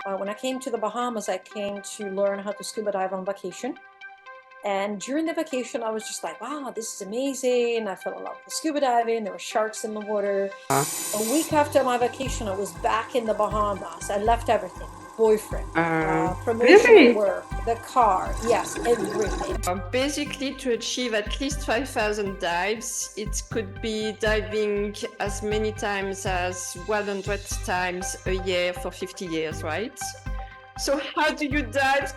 When I came to the Bahamas, I came to learn how to scuba dive on vacation. And during the vacation, I was just like, wow, this is amazing. I fell in love with scuba diving. There were sharks in the water. A week after my vacation, I was back in the Bahamas. I left everything, boyfriend, promotion at Really? work, the car, yes, everything. Basically, to achieve at least 5,000 dives, it could be diving as many times as 100 times a year for 50 years, right? So how do you dive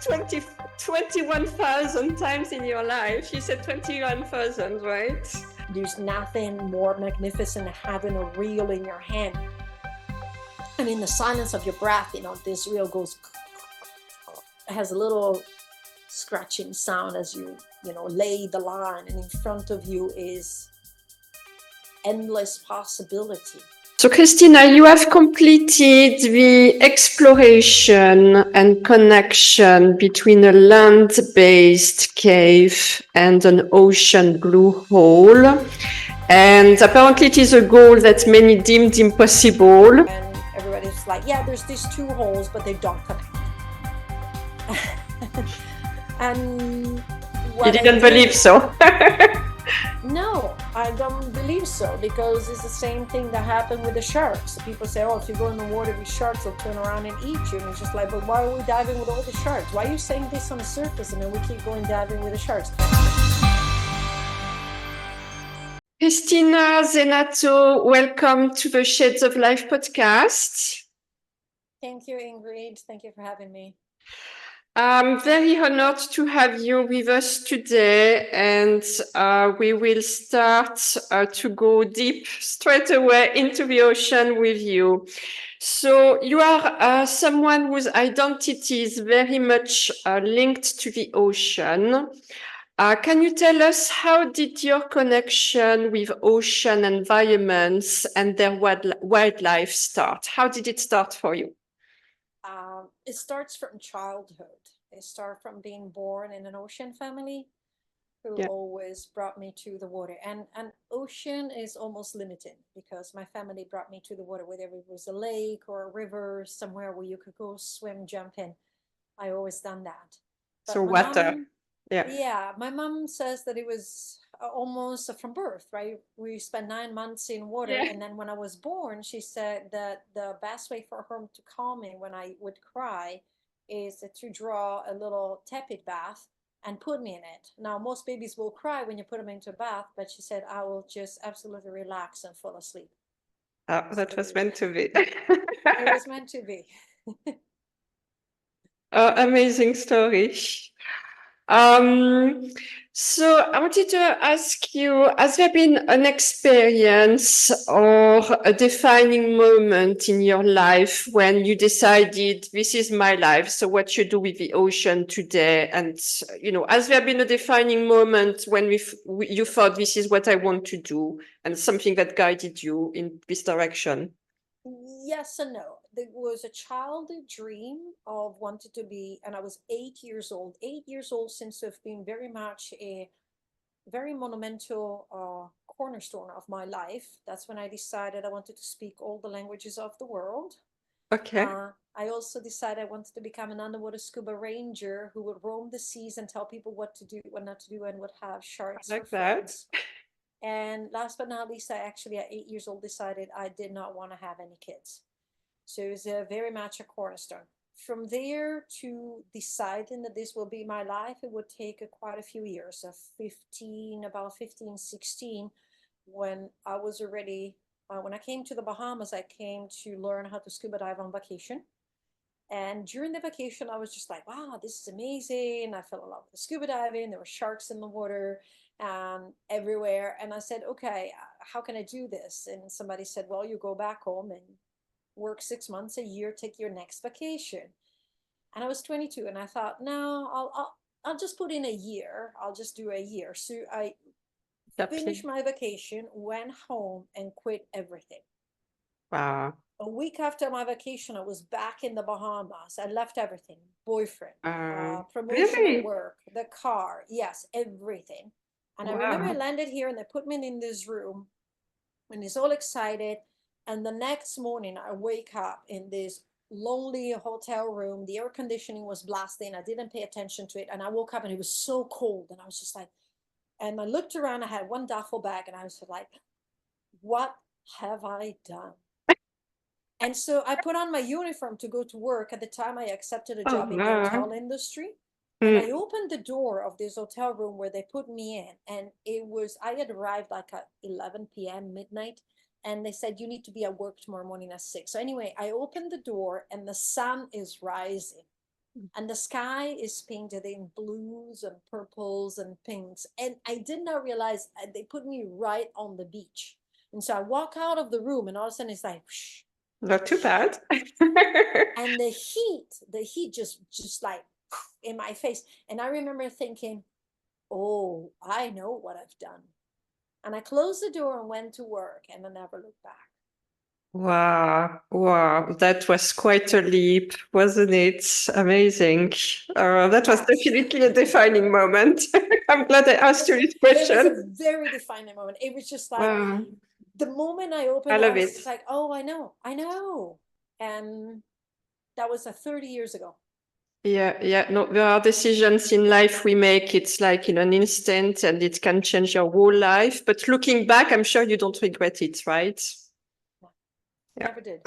21,000 times in your life? You said 21,000, right? There's nothing more magnificent than having a reel in your hand. And in the silence of your breath, this reel goes, it has a little scratching sound as you lay the line, and in front of you is endless possibility. So, Cristina, you have completed the exploration and connection between a land-based cave and an ocean blue hole. And apparently it is a goal that many deemed impossible. And everybody's like, yeah, there's these two holes, but they don't connect. And you didn't believe so? No, I don't believe so, because it's the same thing that happened with the sharks. People say, oh, if you go in the water with sharks, they'll turn around and eat you. And it's just like, but why are we diving with all the sharks? Why are you saying this on the surface and then we keep going diving with the sharks? Cristina Zenato, welcome to the Shades of Life podcast. Thank you, Ingrid. Thank you for having me. I'm very honored to have you with us today, and we will start to go deep straight away into the ocean with you. So you are someone whose identity is very much linked to the ocean. Can you tell us, how did your connection with ocean environments and their wildlife start? How did it start for you? It starts from childhood. It starts from being born in an ocean family who always brought me to the water. And ocean is almost limited, because my family brought me to the water, whether it was a lake or a river, somewhere where you could go swim, jump in. I always done that. But so water. Yeah, my mom says that it was almost from birth, right? We spent 9 months in water, and then when I was born, she said that the best way for her to calm me when I would cry is to draw a little tepid bath and put me in it. Now, most babies will cry when you put them into a bath, but she said I will just absolutely relax and fall asleep. Oh, that was meant to be. It was meant to be. Amazing story. So I wanted to ask you, has there been an experience or a defining moment in your life when you decided, this is my life, so what you do with the ocean today? And, has there been a defining moment when you thought, this is what I want to do, and something that guided you in this direction? Yes and no. There was a childhood dream of wanted to be, and I was 8 years old. 8 years old seems to have been very much a very monumental cornerstone of my life. That's when I decided I wanted to speak all the languages of the world. Okay. I also decided I wanted to become an underwater scuba ranger who would roam the seas and tell people what to do, what not to do, and would have sharks Like for that. friends. And last but not least, I actually at 8 years old decided I did not want to have any kids. So it was very much a cornerstone. From there to deciding that this will be my life, it would take quite a few years, of 15, about 15, 16, when I was already, when I came to the Bahamas, I came to learn how to scuba dive on vacation. And during the vacation, I was just like, wow, this is amazing. I fell in love with scuba diving. There were sharks in the water everywhere. And I said, okay, how can I do this? And somebody said, well, you go back home and work 6 months, a year, take your next vacation. And I was 22, and I thought, no, I'll just put in a year. I'll just do a year. So I finished my vacation, went home, and quit everything. Wow. A week after my vacation, I was back in the Bahamas. I left everything, boyfriend, promotion at work, the car, yes, everything. And I remember I landed here, and they put me in this room, and he's all excited. And the next morning, I wake up in this lonely hotel room. The air conditioning was blasting. I didn't pay attention to it. And I woke up and it was so cold. And I was just like, and I looked around. I had one duffel bag and I was like, what have I done? And so I put on my uniform to go to work. At the time, I accepted a Oh, job in the wow. hotel industry. And I Mm, opened the door of this hotel room where they put me in. And I had arrived like at 11 p.m., midnight. And they said, you need to be at work tomorrow morning at 6. So anyway, I opened the door and the sun is rising. And the sky is painted in blues and purples and pinks. And I did not realize they put me right on the beach. And so I walk out of the room and all of a sudden it's like, whoosh, not too bad. and the heat just like in my face. And I remember thinking, oh, I know what I've done. And I closed the door and went to work and I never looked back. Wow, wow, that was quite a leap, wasn't it? Amazing. That was Yes. definitely a defining moment. I'm glad I asked you this It was a question. very defining moment. It was just like Wow, the moment I I opened it, I love was it. just like, oh, I know. And that was 30 years ago. Yeah, yeah. No, there are decisions in life we make. It's like in an instant and it can change your whole life. But looking back, I'm sure you don't regret it, right? Yeah. Never did.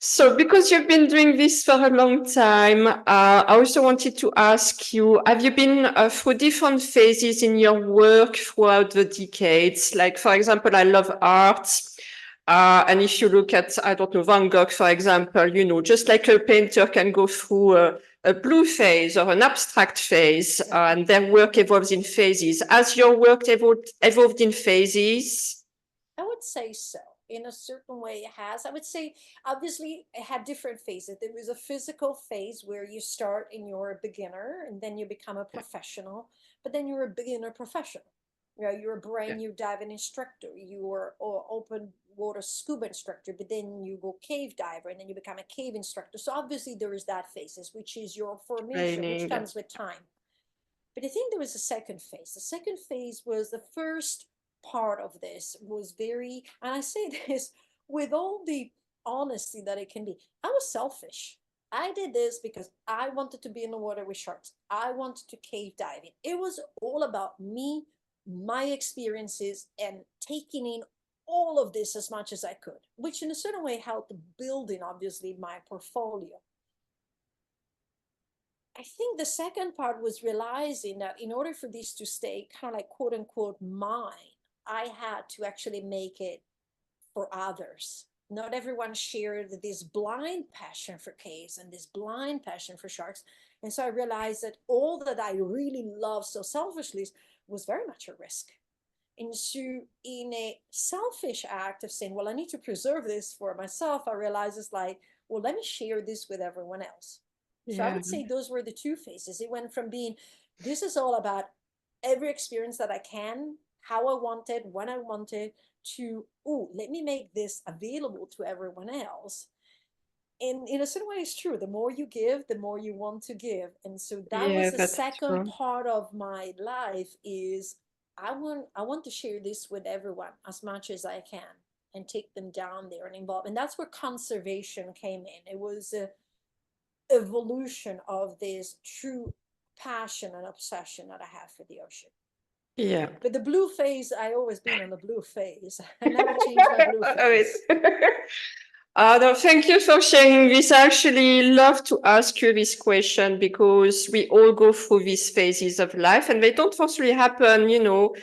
So, because you've been doing this for a long time, I also wanted to ask you, have you been through different phases in your work throughout the decades? Like, for example, I love art. And if you look at, I don't know, Van Gogh, for example, you know, just like a painter can go through a blue phase or an abstract phase, Exactly. and their work evolves in phases. Has your work evolved in phases? I would say so. In a certain way, it has. I would say, obviously, it had different phases. There was a physical phase where you start and you're a beginner, and then you become a professional, but then you're a beginner professional. You know, you're a brand new diving instructor. You are open water scuba instructor, but then you go cave diver, and then you become a cave instructor. So obviously, there is that phases, which is your formation, which Training. comes with time. But I think there was a second phase. The second phase was the first part of this was very, and I say this with all the honesty that it can be. I was selfish. I did this because I wanted to be in the water with sharks. I wanted to cave diving. It was all about me, my experiences, and taking in all of this as much as I could, which in a certain way helped building, obviously, my portfolio. I think the second part was realizing that in order for this to stay kind of like quote unquote mine, I had to actually make it for others. Not everyone shared this blind passion for caves and this blind passion for sharks. And so I realized that all that I really love so selfishly was very much a risk. And so, in a selfish act of saying, well, I need to preserve this for myself, I realized it's like, well, let me share this with everyone else. So I Yeah. would say those were the two phases. It went from being, this is all about every experience that I can, how I wanted, when I wanted, to, oh, let me make this available to everyone else. And in a certain way, it's true. The more you give, the more you want to give. And so that Yeah, was the that's second true. part of my life is I want to share this with everyone as much as I can and take them down there and involve. And that's where conservation came in. It was a evolution of this true passion and obsession that I have for the ocean. Yeah. But the blue phase, I always been on the blue phase. I never changed my blue I love phase. it. No, thank you for sharing this. I actually love to ask you this question because we all go through these phases of life and they don't forcefully happen, you know,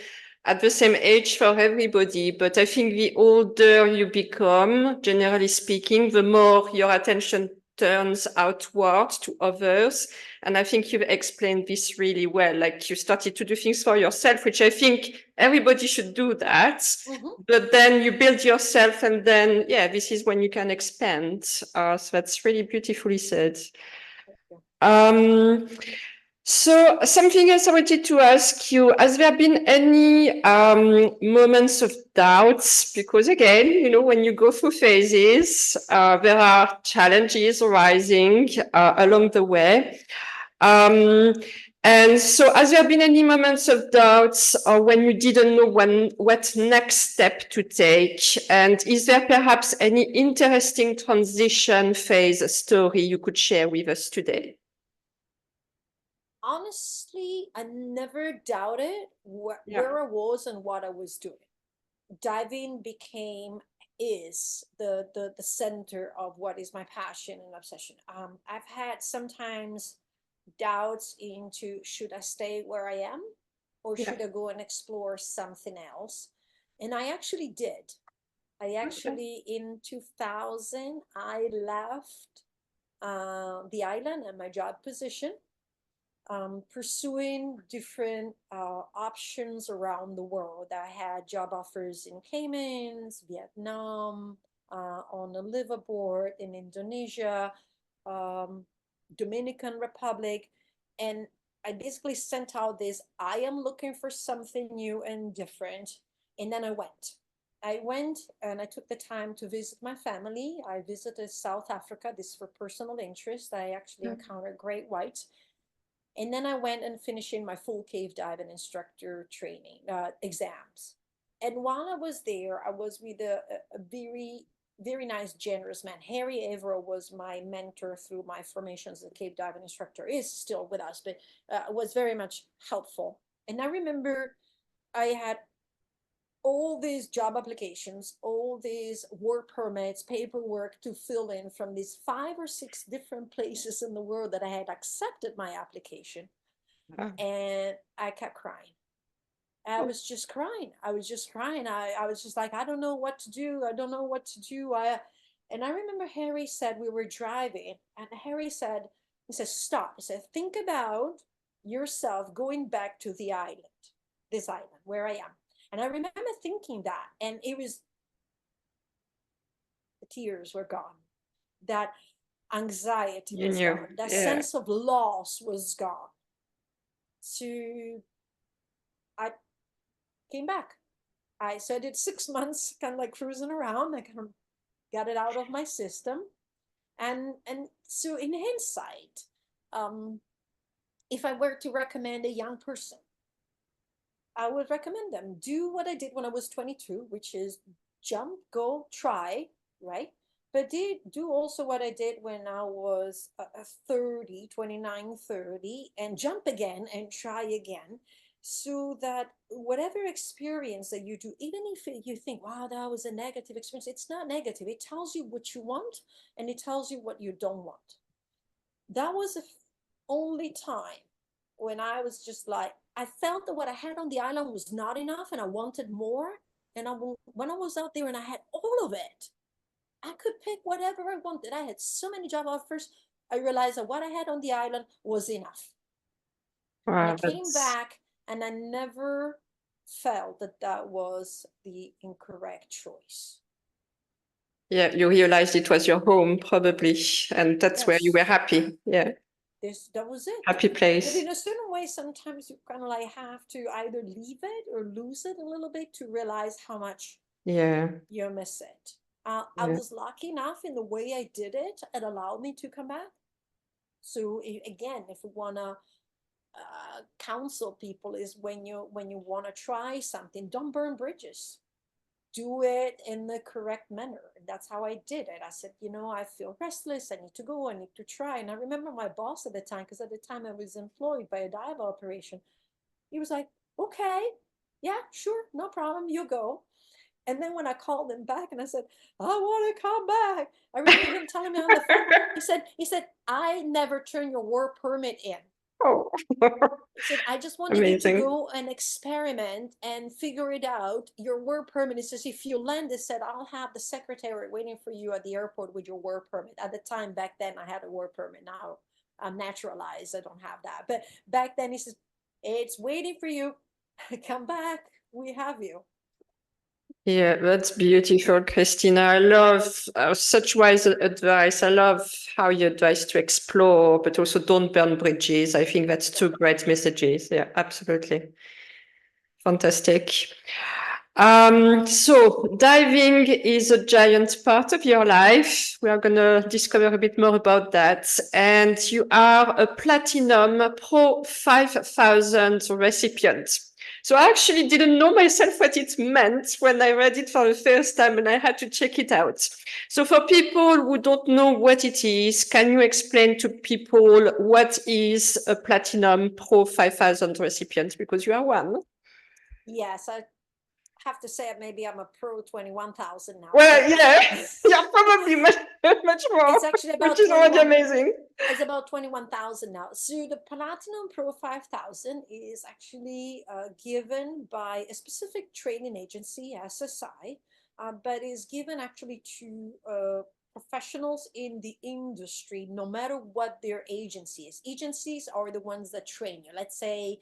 at the same age for everybody. But I think the older you become, generally speaking, the more your attention turns outward to others. And I think you've explained this really well. Like you started to do things for yourself, which I think everybody should do that. Mm-hmm. But then you build yourself, and then, yeah, this is when you can expand. So that's really beautifully said. Um, so something else I wanted to ask you, has there been any moments of doubts? Because again, you know, when you go through phases, there are challenges arising along the way. Um, And so, has there been any moments of doubts or when you didn't know what next step to take? And is there perhaps any interesting transition phase story you could share with us today? Honestly, I never doubted where I was and what I was doing. Diving is the center of what is my passion and obsession. I've had sometimes doubts into, should I stay where I am or Yeah. should I go and explore something else? And I actually did. I actually, in 2000, I left the island and my job position, pursuing different options around the world. I had job offers in Caymans, Vietnam, on a liveaboard in Indonesia, um, Dominican Republic, and I basically sent out this, I am looking for something new and different. And then I went. And I took the time to visit my family. I visited South Africa, this for personal interest. I actually encountered great whites. And then I went and finishing my full cave diving instructor training exams. And while I was there, I was with a very, very nice, generous man. Harry Averill was my mentor through my formation as a cave diving instructor, is still with us, but was very much helpful. And I remember I had all these job applications, all these work permits, paperwork to fill in from these 5 or 6 different places in the world that I had accepted my application. And I kept crying. I was just crying. I was just crying. I was just like, I don't know what to do. I don't know what to do. And I remember Harry said, we were driving, and Harry said, he said, stop. He said, think about yourself going back to the island, this island where I am. And I remember thinking that, and it was, the tears were gone. That anxiety was gone. That sense of loss was gone. So I came back. So I did 6 months, kind of like cruising around. I kind of got it out of my system. And so in hindsight, if I were to recommend a young person, I would recommend them do what I did when I was 22, which is jump, go, try, right? But do also what I did when I was 30, 29, 30, and jump again and try again, so that whatever experience that you do, even if you think, wow, that was a negative experience, it's not negative. It tells you what you want and it tells you what you don't want. That was the only time when I was just like, I felt that what I had on the island was not enough and I wanted more. And when I was out there and I had all of it, I could pick whatever I wanted. I had so many job offers. I realized that what I had on the island was enough. And I came back and I never felt that that was the incorrect choice. Yeah, you realized it was your home probably, and that's where you were happy. Yeah. That was it. Happy place. But in a certain way, sometimes you kind of like have to either leave it or lose it a little bit to realize how much you miss it. I was lucky enough in the way I did it. It allowed me to come back. So again, if we want to counsel people, is when you want to try something, don't burn bridges. Do it in the correct manner. And that's how I did it. I said, I feel restless. I need to go. I need to try. And I remember my boss at the time, because at the time I was employed by a dive operation. He was like, okay, yeah, sure, no problem. You go. And then when I called him back and I said, I want to come back, I remember him telling me on the phone, he said, I never turn your work permit in. Oh. He said, I just wanted you to go and experiment and figure it out. Your work permit, he says, if you land, he said, I'll have the secretary waiting for you at the airport with your work permit. At the time, back then, I had a work permit. Now I'm naturalized. I don't have that. But back then, he says, it's waiting for you. Come back. We have you. Yeah, that's beautiful, Cristina. I love such wise advice. I love how you advise to explore, but also don't burn bridges. I think that's two great messages. Yeah, absolutely. Fantastic. So diving is a giant part of your life. We are going to discover a bit more about that. And you are a Platinum Pro 5000 recipient. So I actually didn't know myself what it meant when I read it for the first time, and I had to check it out. So for people who don't know what it is, can you explain to people what is a Platinum Pro 5000 recipient? Because you are one. Yes, I have to say maybe I'm a pro 21,000 now. Well, yeah, yeah, probably much, much more, It's actually which about is already 21. amazing. It's about 21,000 now. So the Platinum Pro 5000 is actually given by a specific training agency, SSI, but is given actually to professionals in the industry, no matter what their agency is. Agencies are the ones that train you. Let's say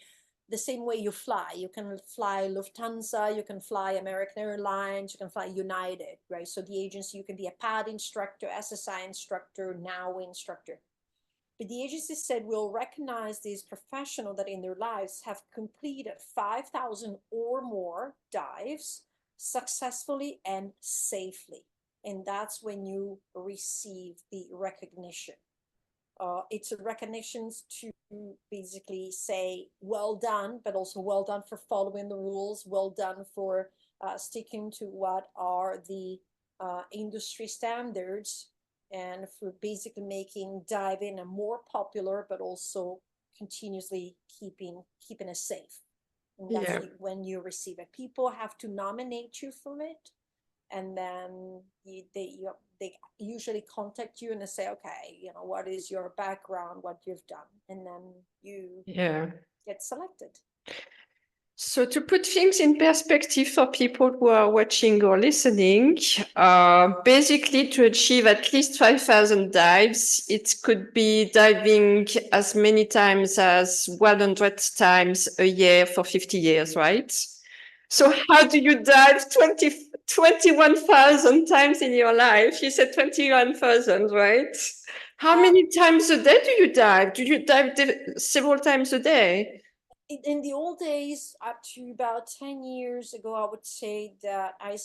the same way you fly. You can fly Lufthansa, you can fly American Airlines, you can fly United, right? So the agency, you can be a PAD instructor, SSI instructor, NOW instructor. But the agency said we'll recognize these professionals that in their lives have completed 5,000 or more dives successfully and safely. And that's when you receive the recognition. It's a recognition to basically say well done, but also well done for following the rules, well done for sticking to what are the industry standards, and for basically making diving a more popular, but also continuously keeping it safe. And that's Yeah. when you receive it. People have to nominate you for it, and then they usually contact you and they say, okay, what is your background, what you've done, and then you Yeah. get selected. So to put things in perspective for people who are watching or listening, basically to achieve at least 5,000 dives, it could be diving as many times as 100 times a year for 50 years, right? So how do you dive 21,000 times in your life? You said 21,000, right? How many times a day do you dive? Do you dive several times a day? In the old days, up to about 10 years ago, I would say that I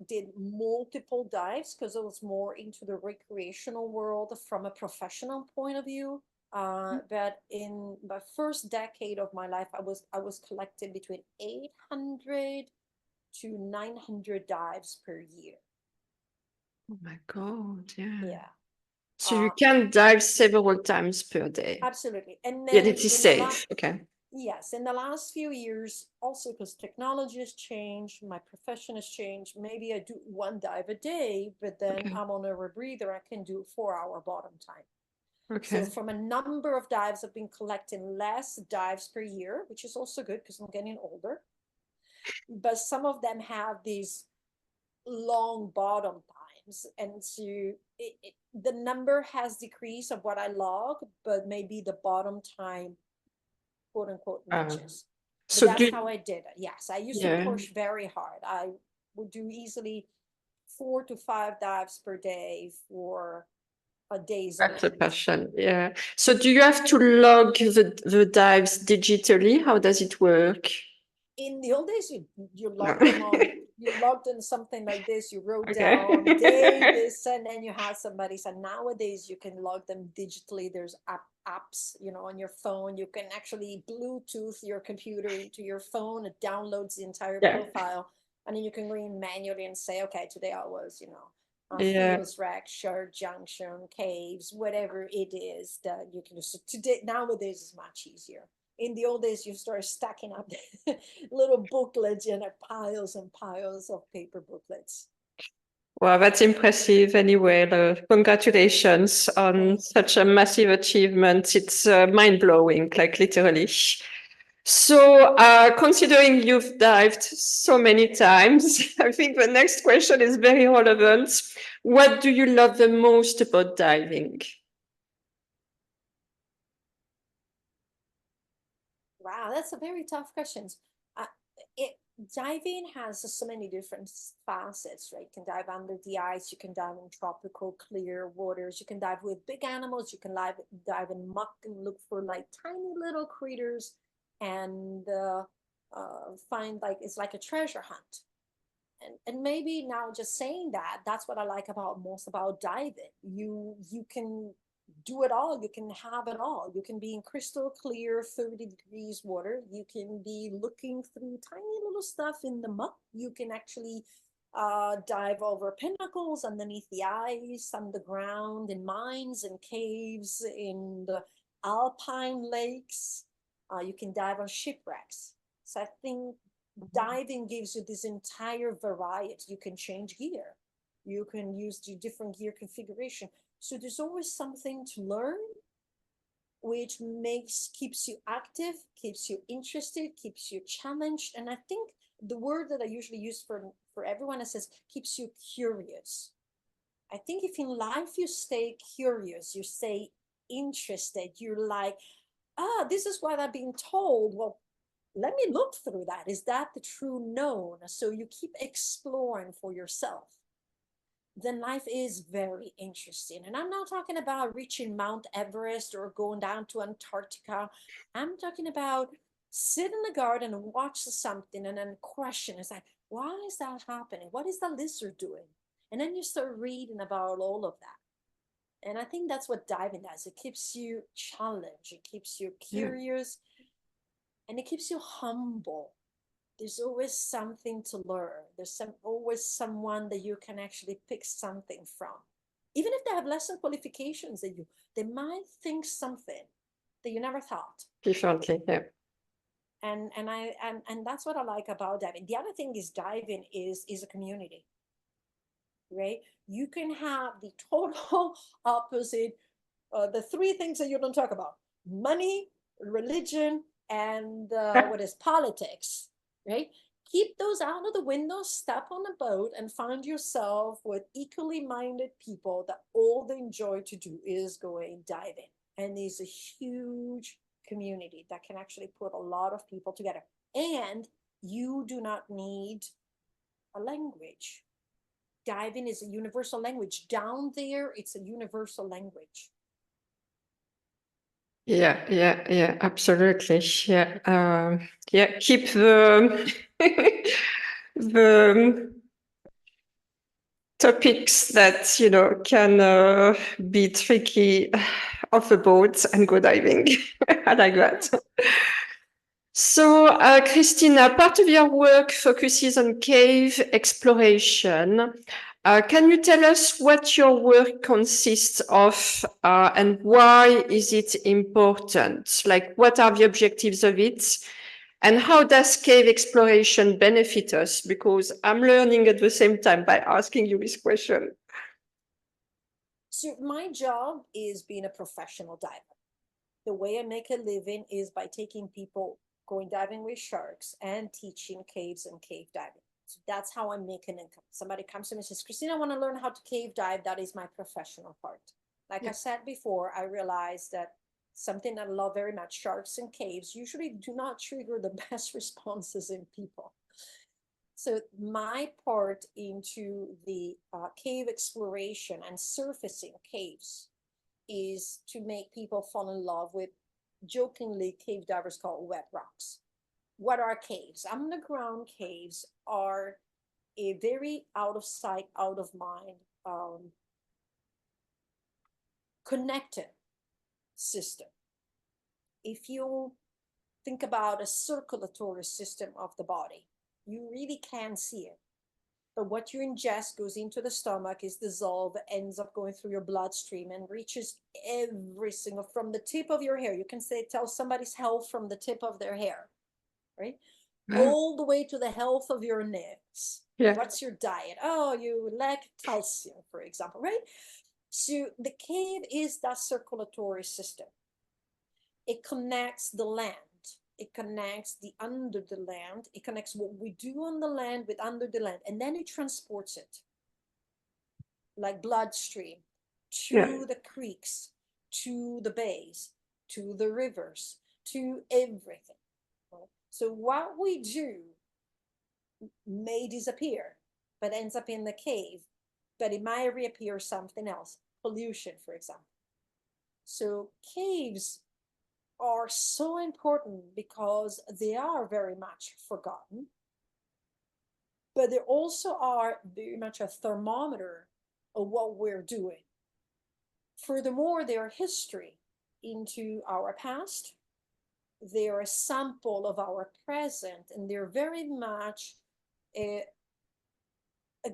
did multiple dives because I was more into the recreational world from a professional point of view. But in my first decade of my life, I was collecting between 800 to 900 dives per year. Oh my God, yeah. Yeah. So you Uh, can dive several times per day. Absolutely. And Yet then it is safe. Okay. yes, in the last few years, also because technology has changed, my profession has changed. Maybe I do one dive a day, but then Okay. I'm on a rebreather. I can do 4 hour bottom time. So Okay. from a number of dives, I've been collecting less dives per year, which is also good because I'm getting older. But some of them have these long bottom times, and so the number has decreased of what I log, but maybe the bottom time, quote unquote, Uh, matches. But so that's do how I did it. Yes, I used to yeah, push very hard. I would do easily 4 to 5 dives per day for days on that's a end. passion. Yeah. So do you have to log the dives digitally? How does it work? In the old days, you No. logged them on. You logged in something like this. You wrote down day Okay. this, and then you had somebody. So nowadays you can log them digitally. There's apps, on your phone. You can actually Bluetooth your computer into your phone. It downloads the entire Yeah. profile, and then you can go in manually and say, okay, today I was, Yeah. Fields Wreck, Shard Junction, Caves, whatever it is that you can do. So today, nowadays is much easier. In the old days, you start stacking up little booklets and piles and piles of paper booklets. Well, that's impressive anyway. Congratulations on Thank such you. a massive achievement. It's mind-blowing, like literally. So, considering you've dived so many times, I think the next question is very relevant. What do you love the most about diving? Wow, that's a very tough question. Uh, Diving has so many different facets, right? You can dive under the ice, you can dive in tropical clear waters, you can dive with big animals, you can dive in muck and look for like tiny little critters, and find, like, it's like a treasure hunt. And maybe now just saying that, that's what I like about most about diving. You can do it all. You can have it all. You can be in crystal clear 30 degrees water. You can be looking through tiny little stuff in the muck. You can actually dive over pinnacles underneath the ice, underground, in mines and caves, in the alpine lakes. You can dive on shipwrecks. So I think diving gives you this entire variety. You can change gear. You can use the different gear configuration. So there's always something to learn, which keeps you active, keeps you interested, keeps you challenged. And I think the word that I usually use for everyone is says keeps you curious. I think if in life you stay curious, you stay interested, you're like, this is what I've been told. Well, let me look through that. Is that the true known? So you keep exploring for yourself. Then life is very interesting. And I'm not talking about reaching Mount Everest or going down to Antarctica. I'm talking about sit in the garden and watch something and then question. It's like, why is that happening? What is the lizard doing? And then you start reading about all of that. And I think that's what diving does. It keeps you challenged, it keeps you curious, and it keeps you humble. There's always something to learn. There's always someone that you can actually pick something from. Even if they have lesser qualifications than you, they might think something that you never thought. Differently, yeah. And that's what I like about diving. The other thing is diving is a community, right? You can have the total opposite, the three things that you don't talk about: money, religion, and what is politics, right? Keep those out of the window, step on a boat, and find yourself with equally minded people that all they enjoy to do is going diving. And there's a huge community that can actually put a lot of people together. And you do not need a language. Diving is a universal language. Down there, it's a universal language. Yeah, absolutely. Yeah, keep the the topics that can be tricky off the boat and go diving. I like that. So, Cristina, part of your work focuses on cave exploration. Can you tell us what your work consists of and why is it important? Like, what are the objectives of it? And how does cave exploration benefit us? Because I'm learning at the same time by asking you this question. So my job is being a professional diver. The way I make a living is by taking people going diving with sharks and teaching caves and cave diving. So that's how I make an income. Somebody comes to me and says, Cristina, I want to learn how to cave dive. That is my professional part. Like I said before, I realized that something that I love very much, sharks and caves, usually do not trigger the best responses in people. So my part into the cave exploration and surfacing caves is to make people fall in love with, jokingly, cave divers call wet rocks. What are caves? Underground caves are a very out of sight, out of mind, connected system. If you think about a circulatory system of the body, you really can't see it. But what you ingest goes into the stomach, is dissolved, ends up going through your bloodstream and reaches every single, from the tip of your hair. You can say, tell somebody's health from the tip of their hair, right? All the way to the health of your nails. Yeah. What's your diet? Oh, you lack calcium, for example, right? So the cave is that circulatory system. It connects the land. It connects the under the land. It connects what we do on the land with under the land. And then it transports it like bloodstream to the creeks, to the bays, to the rivers, to everything. So what we do may disappear, but ends up in the cave, but it might reappear something else. Pollution, for example. So caves are so important because they are very much forgotten. but they also are very much a thermometer of what we're doing. Furthermore, they are history into our past. They are a sample of our present, and they're very much a, a,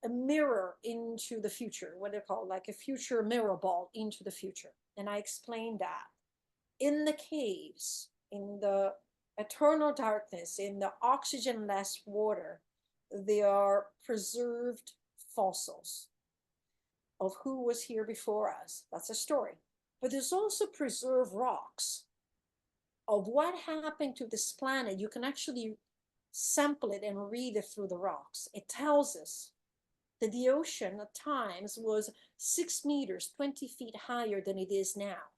a mirror into the future, what they call like a future mirror ball into the future. And I explained that in the caves, in the eternal darkness, in the oxygen-less water, they are preserved fossils of who was here before us. That's a story. But there's also preserved rocks of what happened to this planet. You can actually sample it and read it through the rocks. It tells us that the ocean at times was 6 meters, 20 feet higher than it is now.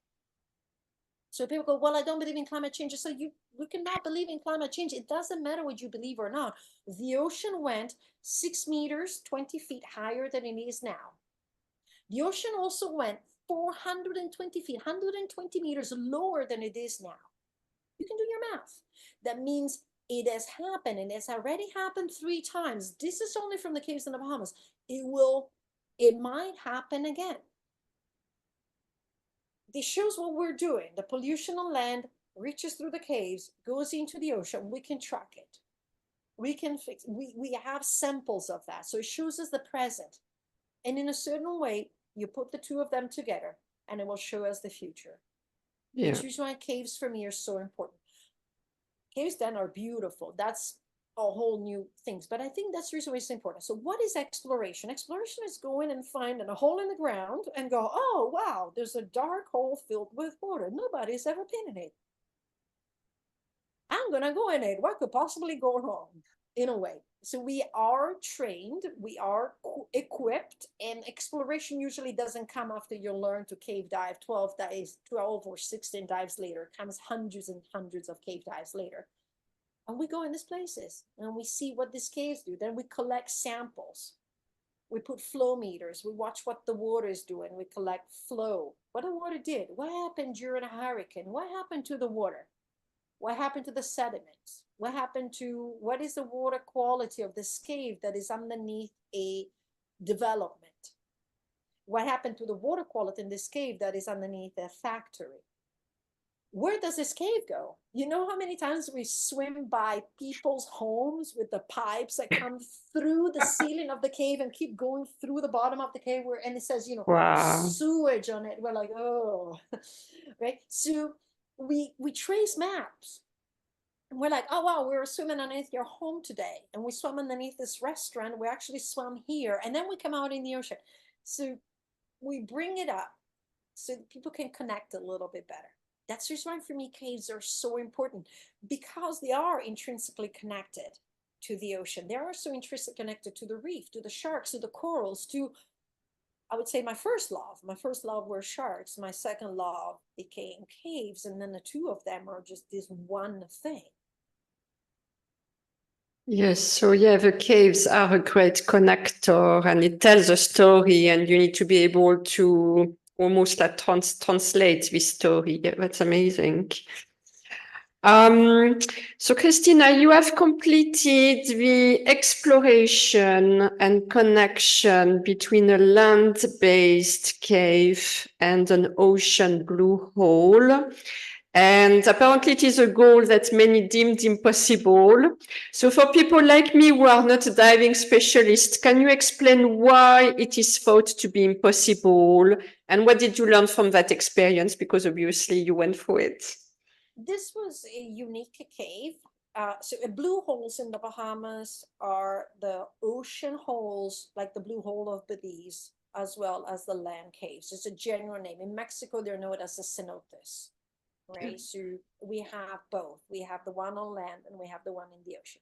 So people go, well, I don't believe in climate change. So we cannot believe in climate change. It doesn't matter what you believe or not. The ocean went 6 meters, 20 feet higher than it is now. The ocean also went 420 feet, 120 meters lower than it is now. You can do your math. That means it has happened, and it's already happened 3 times. This is only from the caves in the Bahamas. It might happen again. This shows what we're doing. The pollution on land reaches through the caves, goes into the ocean. We can track it. We can fix. We have samples of that. So it shows us the present. And in a certain way, you put the two of them together, and it will show us the future. Yeah. Which is why caves for me are so important. Caves then are beautiful. That's a whole new things. But I think that's the reason why it's important. So what is exploration? Exploration is going and finding a hole in the ground and go, oh, wow, there's a dark hole filled with water. Nobody's ever been in it. I'm going to go in it. What could possibly go wrong? In a way. So we are trained, we are equipped, and exploration usually doesn't come after you learn to cave dive 12 or 16 dives later. It comes hundreds and hundreds of cave dives later. And we go in these places and we see what these caves do. Then we collect samples. We put flow meters. We watch what the water is doing. We collect flow. What the water did. What happened during a hurricane? What happened to the water? What happened to the sediments? What is the water quality of this cave that is underneath a development? What happened to the water quality in this cave that is underneath a factory? Where does this cave go? You know how many times we swim by people's homes with the pipes that come through the ceiling of the cave and keep going through the bottom of the cave and it says, Wow. sewage on it. We're like, oh, right? So we trace maps. And we're like, oh, wow, we were swimming underneath your home today. And we swam underneath this restaurant. We actually swam here. And then we come out in the ocean. So we bring it up so people can connect a little bit better. That's the reason why for me caves are so important, because they are intrinsically connected to the ocean. They are so intrinsically connected to the reef, to the sharks, to the corals, to, I would say, my first love. My first love were sharks. My second love became caves. And then the two of them are just this one thing. Yes, so yeah, the caves are a great connector, and it tells a story, and you need to be able to almost like translate this story. Yeah, that's amazing. So Cristina, you have completed the exploration and connection between a land-based cave and an ocean blue hole. And apparently it is a goal that many deemed impossible. So for people like me who are not diving specialists, can you explain why it is thought to be impossible? And what did you learn from that experience? Because obviously you went through it. This was a unique cave. So blue holes in the Bahamas are the ocean holes, like the blue hole of Belize, as well as the land caves. It's a general name. In Mexico, they're known as the cenotes. Right? So we have both. We have the one on land and we have the one in the ocean.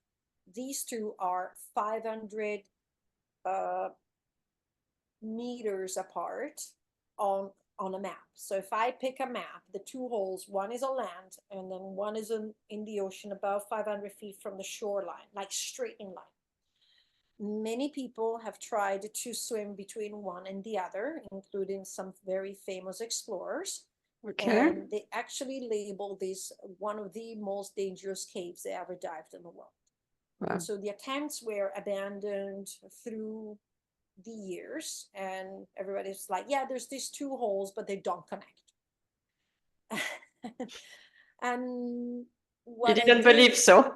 These two are 500 meters apart on a map. So if I pick a map, the two holes, one is on land and then one is in the ocean about 500 feet from the shoreline, like straight in line. Many people have tried to swim between one and the other, including some very famous explorers. Okay. And they actually label this one of the most dangerous caves they ever dived in the world. Wow. And so the attempts were abandoned through the years, and everybody's like, yeah, there's these two holes, but they don't connect. And You what I didn't believe did, so.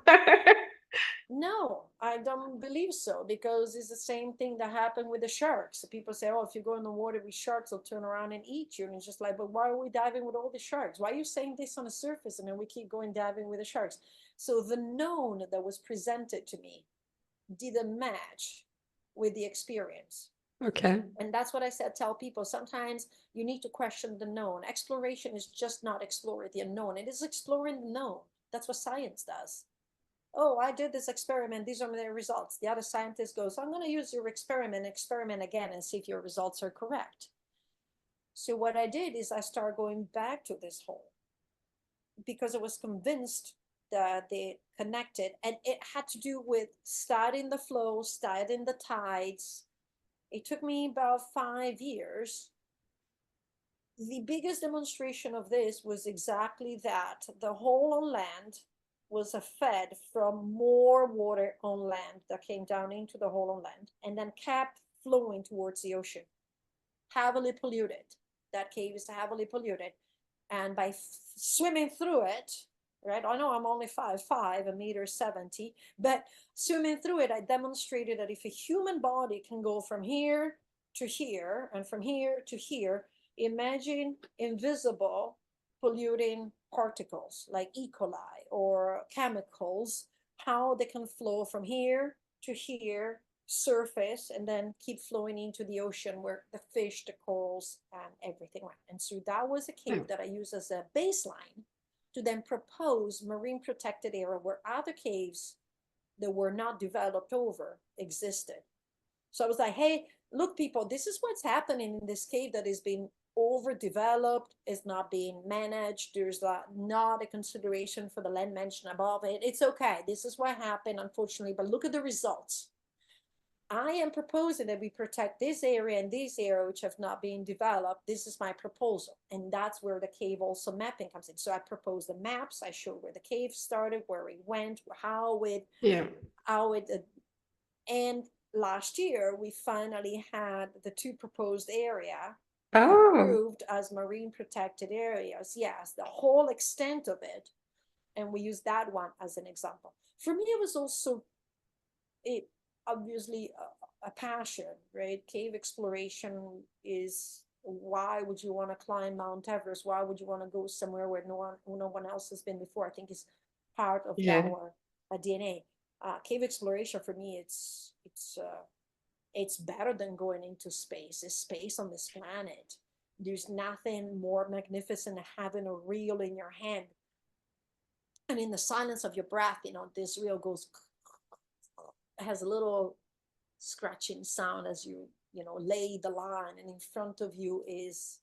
no, I don't believe so, because it's the same thing that happened with the sharks. People say, oh, if you go in the water with sharks, they'll turn around and eat you. And it's just like, but why are we diving with all the sharks? Why are you saying this on the surface? And then we keep going diving with the sharks. So the known that was presented to me didn't match with the experience. Okay. And that's what I said, tell people, sometimes you need to question the known. Exploration is just not exploring the unknown. It is exploring the known. That's what science does. Oh, I did this experiment, these are the results. The other scientist goes, I'm going to use your experiment again and see if your results are correct. So what I did is I started going back to this hole, because I was convinced that they connected, and it had to do with studying the flow, studying the tides. It took me about 5 years. The biggest demonstration of this was exactly that. The hole on land was fed from more water on land that came down into the hole on land and then kept flowing towards the ocean. Heavily polluted. That cave is heavily polluted. And by swimming through it, right? I know I'm only 5'5", a meter 70, but swimming through it, I demonstrated that if a human body can go from here to here and from here to here, imagine invisible polluting particles like E. coli or chemicals, how they can flow from here to here, surface, and then keep flowing into the ocean where the fish, the corals, and everything went. And so that was a cave that I used as a baseline to then propose marine protected area where other caves that were not developed over existed. So I was like, hey, look, people, this is what's happening in this cave that is being overdeveloped, is not being managed. There's not a consideration for the land mentioned above it. It's okay. This is what happened, unfortunately, but look at the results. I am proposing that we protect this area and this area which have not been developed. This is my proposal. And that's where the cave also mapping comes in. So I propose the maps. I show where the cave started, where it went, how it, and last year we finally had the two proposed area approved as marine protected areas. Yes, the whole extent of it. And we use that one as an example. For me, it was also obviously a passion, right? Cave exploration is, why would you want to climb Mount Everest? Why would you want to go somewhere where no one else has been before? I think it's part of our DNA. Cave exploration for me, it's better than going into space. It's space on this planet. There's nothing more magnificent than having a reel in your hand, and in the silence of your breath, this reel goes, it has a little scratching sound as you lay the line, and in front of you is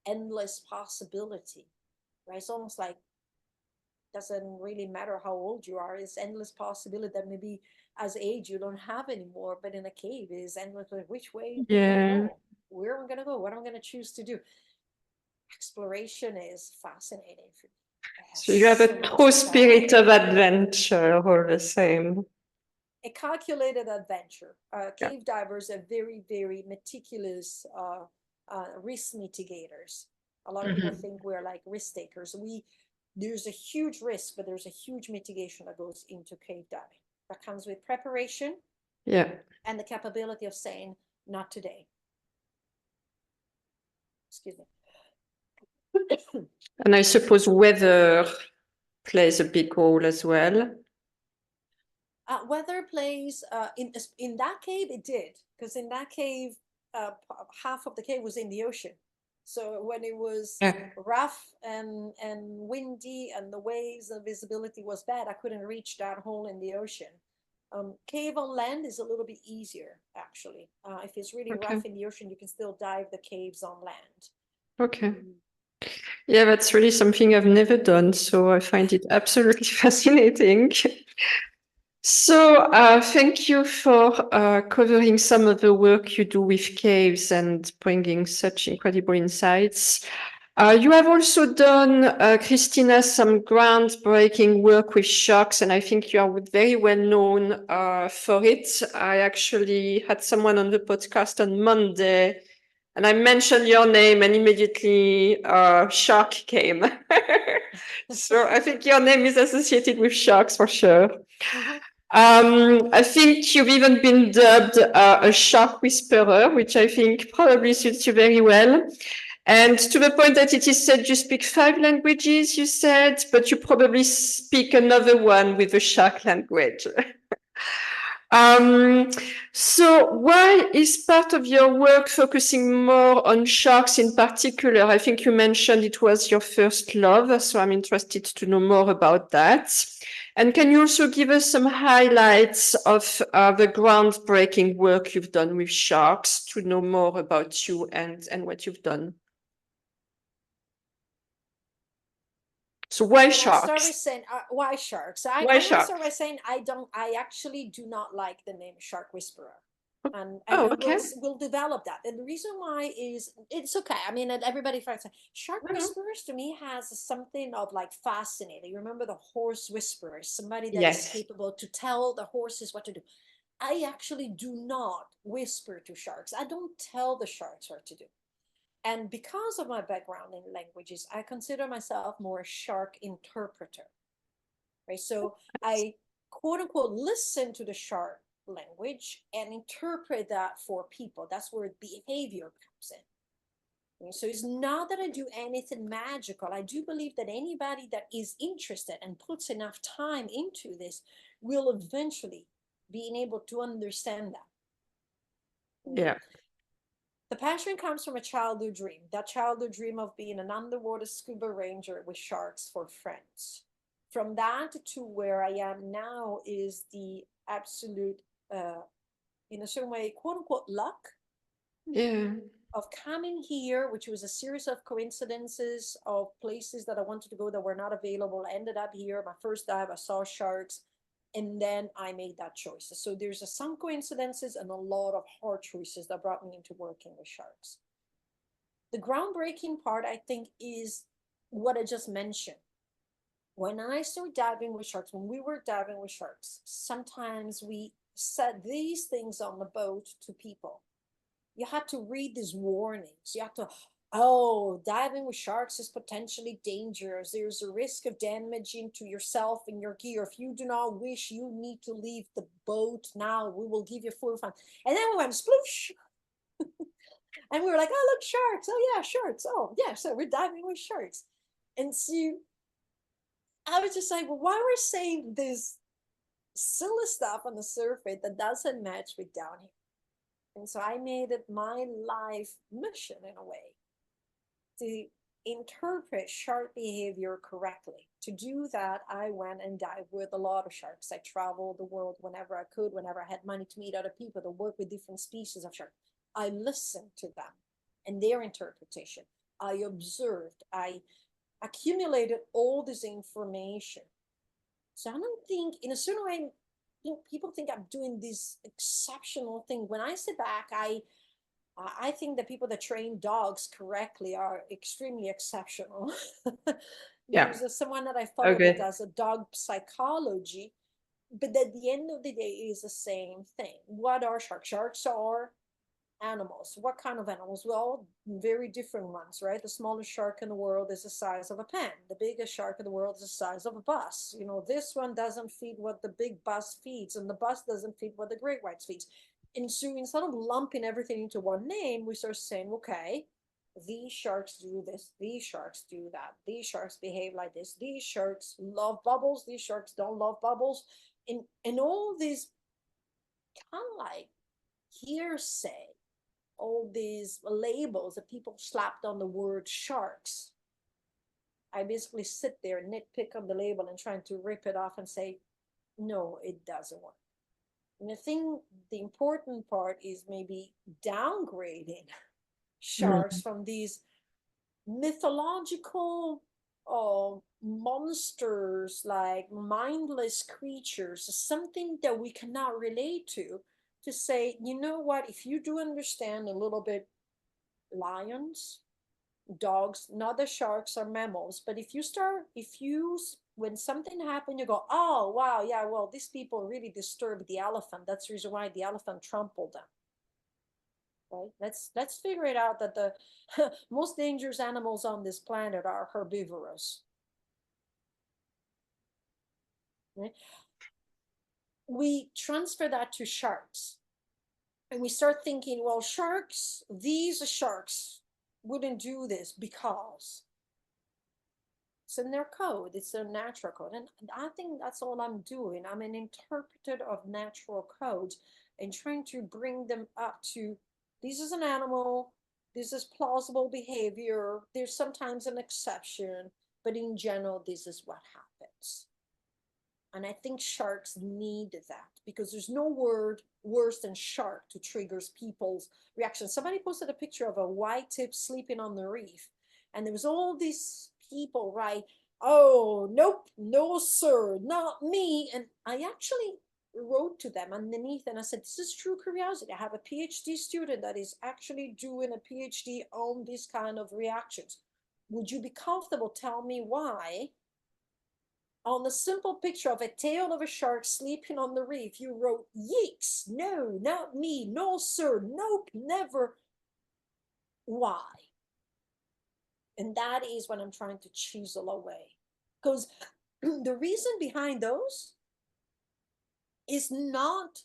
endless possibility, right? It's almost like, doesn't really matter how old you are, it's endless possibility that maybe as age you don't have anymore, but in a cave it is endless. Which way am I gonna go? Where am I gonna go? What am I gonna choose to do? Exploration is fascinating for me. So you have a true spirit of adventure all the same. A calculated adventure. Cave divers are very, very meticulous risk mitigators. A lot of people think we're like risk takers. There's a huge risk, but there's a huge mitigation that goes into cave diving. That comes with preparation, and the capability of saying, not today. Excuse me. And I suppose weather plays a big role as well. Weather plays in that cave, it did, because in that cave, half of the cave was in the ocean. So when it was rough and windy and the waves and visibility was bad, I couldn't reach that hole in the ocean. Cave on land is a little bit easier, actually. If it's really rough in the ocean, you can still dive the caves on land. Okay. Yeah, that's really something I've never done, so I find it absolutely fascinating. So thank you for covering some of the work you do with caves and bringing such incredible insights. You have also done, Cristina, some groundbreaking work with sharks, and I think you are very well known for it. I actually had someone on the podcast on Monday, and I mentioned your name, and immediately shark came. So I think your name is associated with sharks for sure. Mhm. I think you've even been dubbed a shark whisperer, which I think probably suits you very well. And to the point that it is said you speak 5 languages, you said, but you probably speak another one with the shark language. Um, so why is part of your work focusing more on sharks in particular? I think you mentioned it was your first love, so I'm interested to know more about that. And can you also give us some highlights of the groundbreaking work you've done with sharks to know more about you and what you've done? So why I'll start by sharks? saying why sharks. Why I'm gonna start by sharks? saying I actually do not like the name Shark Whisperer, and Oh, I will okay. will develop that. And the reason why is it's okay. I mean, everybody finds Shark Mhm. Whisperers to me has something of like fascinating. Remember the horse whisperer, somebody that is Yes. capable to tell the horses what to do. I actually do not whisper to sharks. I don't tell the sharks what to do. And because of my background in languages, I consider myself more a shark interpreter, right? So I quote unquote listen to the shark language and interpret that for people. That's where behavior comes in. So it's not that I do anything magical. I do believe that anybody that is interested and puts enough time into this will eventually be able to understand that. Yeah. The passion comes from a childhood dream, that childhood dream of being an underwater scuba ranger with sharks for friends. From that to where I am now is the absolute, in a certain way, quote unquote, luck Yeah. of coming here, which was a series of coincidences of places that I wanted to go that were not available. I ended up here. My first dive, I saw sharks, and then I made that choice. So there's some coincidences and a lot of hard choices that brought me into working with sharks. The groundbreaking part, I think, is what I just mentioned. When I started diving with sharks, when we were diving with sharks, sometimes we said these things on the boat to people. You had to read these warnings. You have to, oh, diving with sharks is potentially dangerous. There's a risk of damaging to yourself and your gear. If you do not wish, you need to leave the boat now. We will give you full refund. And then we went sploosh. And we were like, oh, look, sharks. Oh, yeah, sharks. Oh, yeah. So we're diving with sharks. And so I was just like, well, why we're saying this silly stuff on the surface that doesn't match with down here? And so I made it my life mission in a way to interpret shark behavior correctly. To do that, I went and dived with a lot of sharks. I traveled the world whenever I could, whenever I had money to meet other people, to work with different species of sharks. I listened to them and their interpretation. I observed, I accumulated all this information. So I don't think, in a certain way, people think I'm doing this exceptional thing. When I sit back, I think the people that train dogs correctly are extremely exceptional. Yeah. There's someone that I follow that Okay. does a dog psychology, but at the end of the day, it is the same thing. What are sharks? Sharks are animals. What kind of animals? Well, very different ones, right? The smallest shark in the world is the size of a pen. The biggest shark in the world is the size of a bus. This one doesn't feed what the big bus feeds, and the bus doesn't feed what the great whites feeds. And so instead of lumping everything into one name, we start saying, okay, these sharks do this, these sharks do that, these sharks behave like this, these sharks love bubbles, these sharks don't love bubbles. And all these kind of like hearsay, all these labels that people slapped on the word sharks. I basically sit there and nitpick on the label and trying to rip it off and say, no, it doesn't work. And I think the important part is maybe downgrading sharks Mm. from these mythological monsters, like mindless creatures, something that we cannot relate to say, you know what, if you do understand a little bit lions, dogs, not the sharks or mammals, but when something happened, you go, oh, wow, yeah, well, these people really disturbed the elephant. That's the reason why the elephant trampled them. Right? Let's figure it out that the most dangerous animals on this planet are herbivorous. Right? We transfer that to sharks. And we start thinking, well, these sharks wouldn't do this because it's in their code, it's their natural code. And I think that's all I'm doing. I'm an interpreter of natural codes and trying to bring them up to this is an animal, this is plausible behavior, there's sometimes an exception, but in general, this is what happens. And I think sharks need that because there's no word worse than shark to triggers people's reactions. Somebody posted a picture of a white tip sleeping on the reef, and there was all these people, right? Oh, nope, no, sir, not me. And I actually wrote to them underneath and I said, this is true curiosity. I have a PhD student that is actually doing a PhD on this kind of reactions. Would you be comfortable? Tell me why on the simple picture of a tail of a shark sleeping on the reef, you wrote, yeeks, no, not me, no, sir, nope, never. Why? And that is what I'm trying to chisel away. Because the reason behind those is not,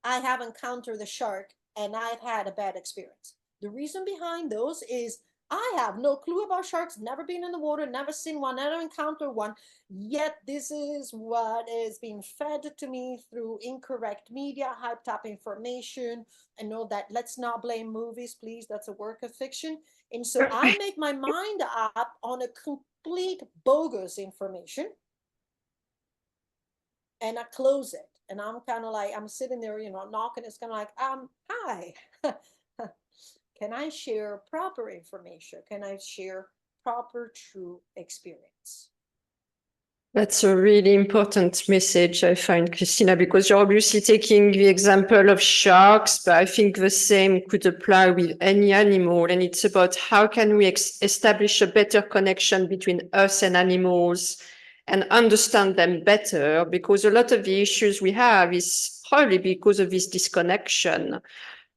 I have encountered the shark and I've had a bad experience. The reason behind those is I have no clue about sharks, never been in the water, never seen one, never encountered one. Yet this is what is being fed to me through incorrect media, hyped up information. I know that let's not blame movies, please. That's a work of fiction. And so I make my mind up on a complete bogus information and I close it. And I'm kind of like, I'm sitting there, knocking. It's kind of like, hi. Can I share proper information? Can I share proper, true experience? That's a really important message, I find, Cristina, because you're obviously taking the example of sharks, but I think the same could apply with any animal. And it's about how can we establish a better connection between us and animals and understand them better, because a lot of the issues we have is probably because of this disconnection.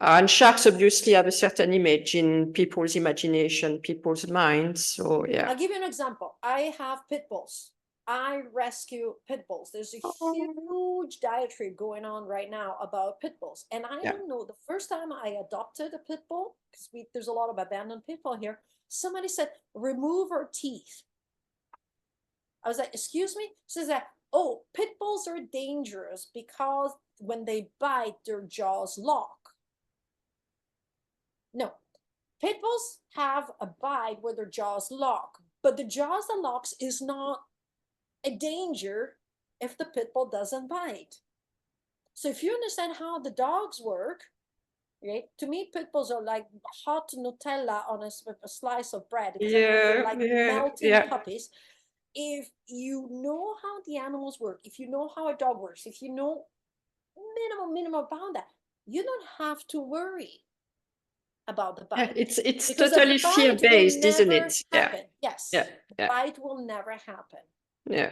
And sharks obviously have a certain image in people's imagination, people's minds. So, yeah. I'll give you an example. I have pit bulls. I rescue pit bulls. There's a huge diatribe going on right now about pit bulls. And I don't know, the first time I adopted a pit bull, because there's a lot of abandoned pit bull here, somebody said, remove her teeth. I was like, excuse me? She says that, oh, pit bulls are dangerous because when they bite, their jaws lock. No, pit bulls have a bite where their jaws lock, but the jaws that locks is not a danger if the pit bull doesn't bite. So if you understand how the dogs work, right? To me, pit bulls are like hot Nutella on a slice of bread. Because they're like melting puppies. If you know how the animals work, if you know how a dog works, if you know minimum about that, you don't have to worry about the bite. It's totally fear-based, isn't it? Happen. Yes. Yeah. Bite will never happen. Yeah.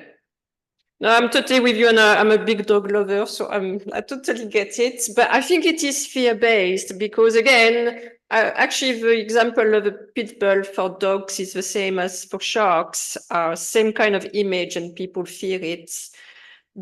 No, I'm totally with you, and I'm a big dog lover, so I totally get it. But I think it is fear-based because, again, actually, the example of a pit bull for dogs is the same as for sharks. Same kind of image, and people fear it.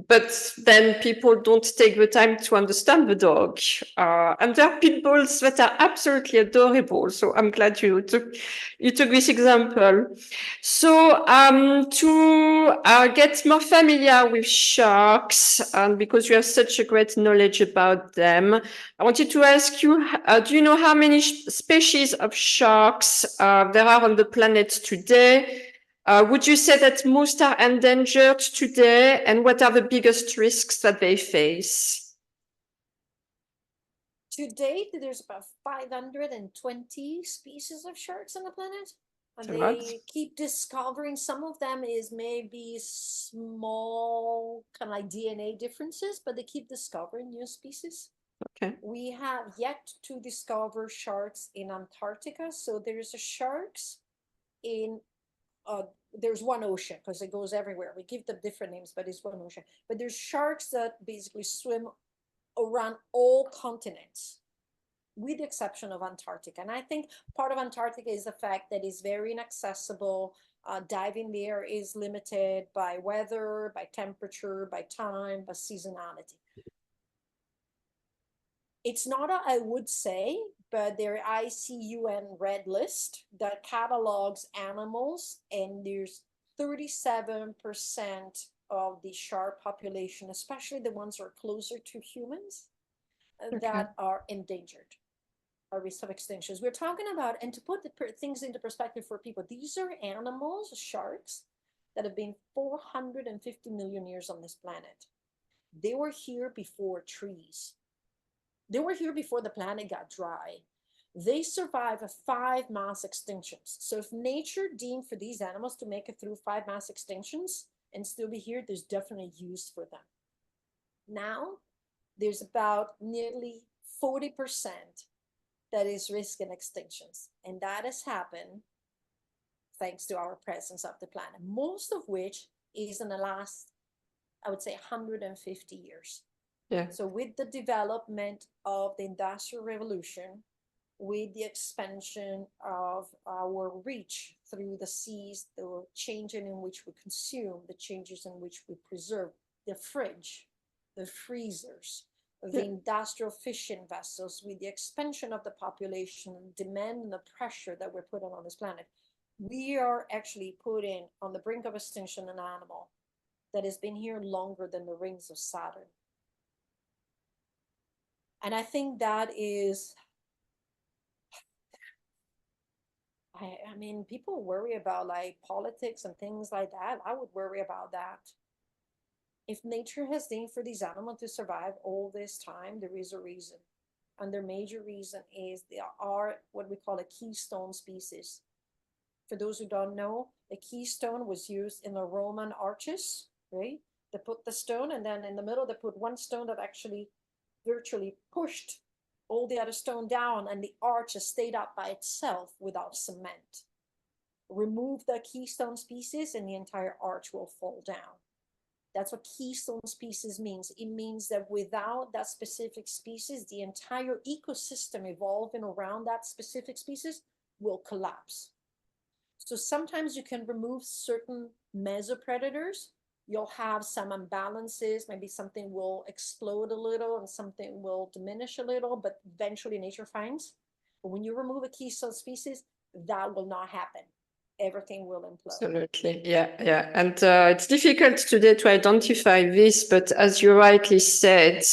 But then people don't take the time to understand the dog. And there are pit bulls that are absolutely adorable. So I'm glad you took this example. So to get more familiar with sharks, and because you have such a great knowledge about them, I wanted to ask you, do you know how many species of sharks there are on the planet today? Would you say that most are endangered today, and what are the biggest risks that they face? To date, there's about 520 species of sharks on the planet. And they keep discovering, some of them is maybe small, kind of like DNA differences, but they keep discovering new species. Okay. We have yet to discover sharks in Antarctica. So there's sharks in there's one ocean because it goes everywhere. We give them different names, but it's one ocean. But there's sharks that basically swim around all continents, with the exception of Antarctica. And I think part of Antarctica is the fact that it's very inaccessible. Diving there is limited by weather, by temperature, by time, by seasonality. It's not a, I would say, but their ICUN red list that catalogs animals, and there's 37% of the shark population, especially the ones that are closer to humans, that are endangered, are risk of extinctions. We're talking about, and to put the things into perspective for people, these are animals, sharks, that have been 450 million years on this planet. They were here before trees. They were here before the planet got dry. They survived 5 mass extinctions. So if nature deemed for these animals to make it through 5 mass extinctions and still be here, there's definitely use for them. Now, there's about nearly 40% that is risking extinctions. And that has happened thanks to our presence of the planet, most of which is in the last, I would say, 150 years. Yeah. So with the development of the Industrial Revolution, with the expansion of our reach through the seas, the changing in which we consume, the changes in which we preserve, the fridge, the freezers, the industrial fishing vessels, with the expansion of the population, demand and the pressure that we're putting on this planet, we are actually putting on the brink of extinction an animal that has been here longer than the rings of Saturn. And I think that is, I mean, people worry about like politics and things like that. I would worry about that. If nature has deemed for these animals to survive all this time, there is a reason. And their major reason is they are what we call a keystone species. For those who don't know, a keystone was used in the Roman arches, right? They put the stone, and then in the middle, they put one stone that actually virtually pushed all the other stone down, and the arch has stayed up by itself without cement. Remove the keystone species and the entire arch will fall down. That's what keystone species means. It means that without that specific species, the entire ecosystem evolving around that specific species will collapse. So sometimes you can remove certain mesopredators. You'll have some imbalances. Maybe something will explode a little and something will diminish a little, but eventually nature finds. But when you remove a keystone species, that will not happen. Everything will implode. Absolutely. Yeah, yeah. And it's difficult today to identify this, but as you rightly said,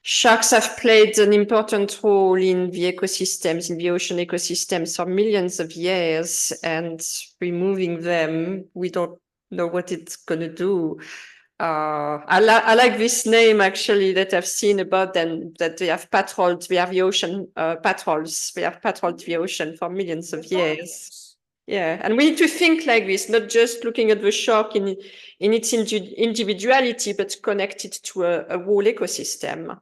sharks have played an important role in the ecosystems, in the ocean ecosystems for millions of years, and removing them, we don't know what it's going to do. I like this name actually that I've seen about them, that they have patrolled, they have the ocean patrols, they have patrolled the ocean for millions of years. Yeah, and we need to think like this, not just looking at the shark in its individuality, but connected to a whole ecosystem.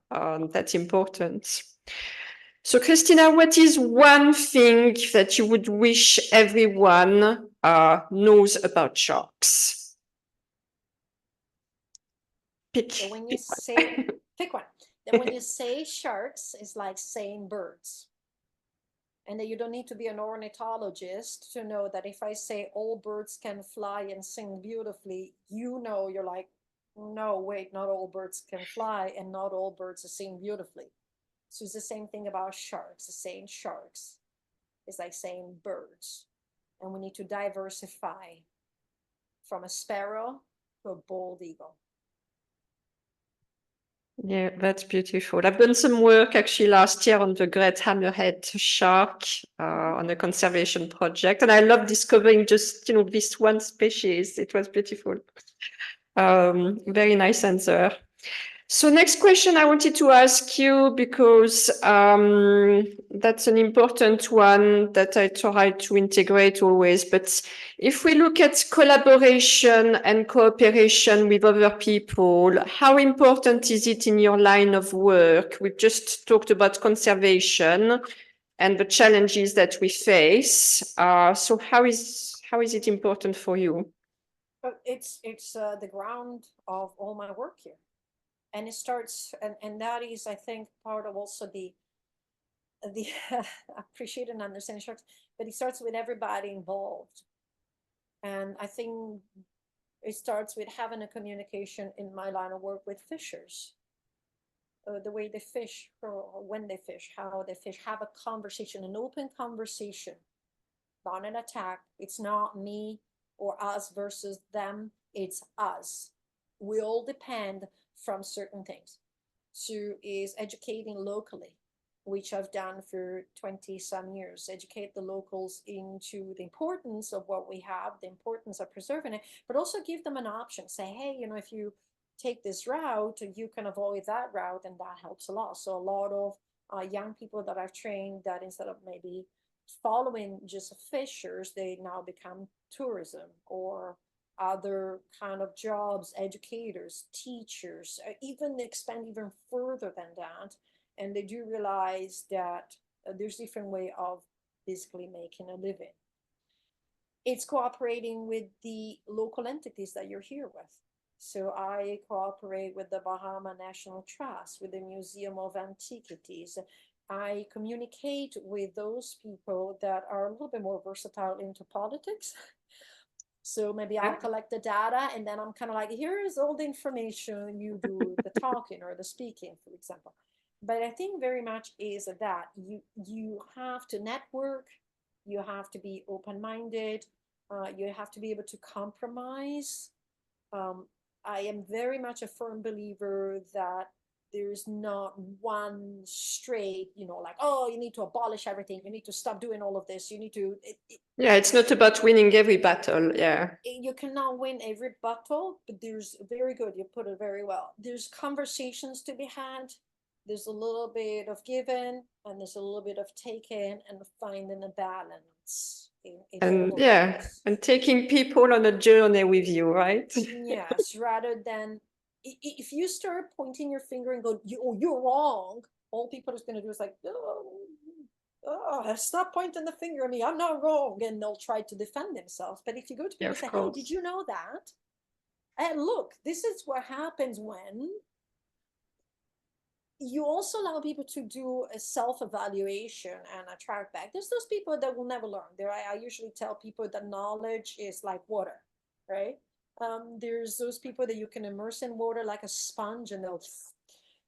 That's important. So, Cristina, what is one thing that you would wish everyone knows about sharks? So when you say, pick one. Then when you say sharks, it's like saying birds. And that you don't need to be an ornithologist to know that if I say all birds can fly and sing beautifully, you know, you're like, no, wait, not all birds can fly and not all birds sing beautifully. So it's the same thing about sharks. Saying sharks is like saying birds. And we need to diversify from a sparrow to a bald eagle. Yeah, that's beautiful. I've done some work actually last year on the great hammerhead shark on a conservation project, and I love discovering just this one species. It was beautiful. Very nice answer. So next question I wanted to ask you, because that's an important one that I try to integrate always. But if we look at collaboration and cooperation with other people, how important is it in your line of work? We've just talked about conservation and the challenges that we face. So how is it important for you? But it's the ground of all my work here, and it starts, and that is, I think, part of also the appreciate and understand sharks, but it starts with everybody involved, and I think it starts with having a communication in my line of work with fishers, the way they fish, or when they fish, how they fish, have a conversation, an open conversation, not an attack. It's not me or us versus them, it's us. We all depend from certain things. So is educating locally, which I've done for 20 some years, educate the locals into the importance of what we have, the importance of preserving it, but also give them an option. Say, hey, if you take this route, you can avoid that route, and that helps a lot. So a lot of young people that I've trained, that instead of maybe following just fishers, they now become tourism or other kind of jobs, educators, teachers, even expand even further than that. And they do realize that there's different way of basically making a living. It's cooperating with the local entities that you're here with. So I cooperate with the Bahama National Trust, with the Museum of Antiquities. I communicate with those people that are a little bit more versatile into politics. So maybe I'll collect the data, and then I'm kind of like, here's all the information, you do the talking or the speaking, for example. But I think very much is that you have to network, you have to be open-minded, you have to be able to compromise. I am very much a firm believer that there's not one straight, like, oh, you need to abolish everything, you need to stop doing all of this, you need to Yeah, it's not about winning every battle. Yeah. You cannot win every battle, but there's very good, you put it very well, there's conversations to be had, there's a little bit of giving, and there's a little bit of taking, and finding a balance in all And of yeah, those. and taking people on a journey with you, right? Yes, rather than if you start pointing your finger and go, you're wrong, all people are going to do is like, stop pointing the finger at me, I'm not wrong, and they'll try to defend themselves. But if you go to Yeah, people and of say, hey, did course. you know that? And look, this is what happens when you also allow people to do a self-evaluation and a track back. There's those people that will never learn. I usually tell people that knowledge is like water, right? There's those people that you can immerse in water like a sponge, and they'll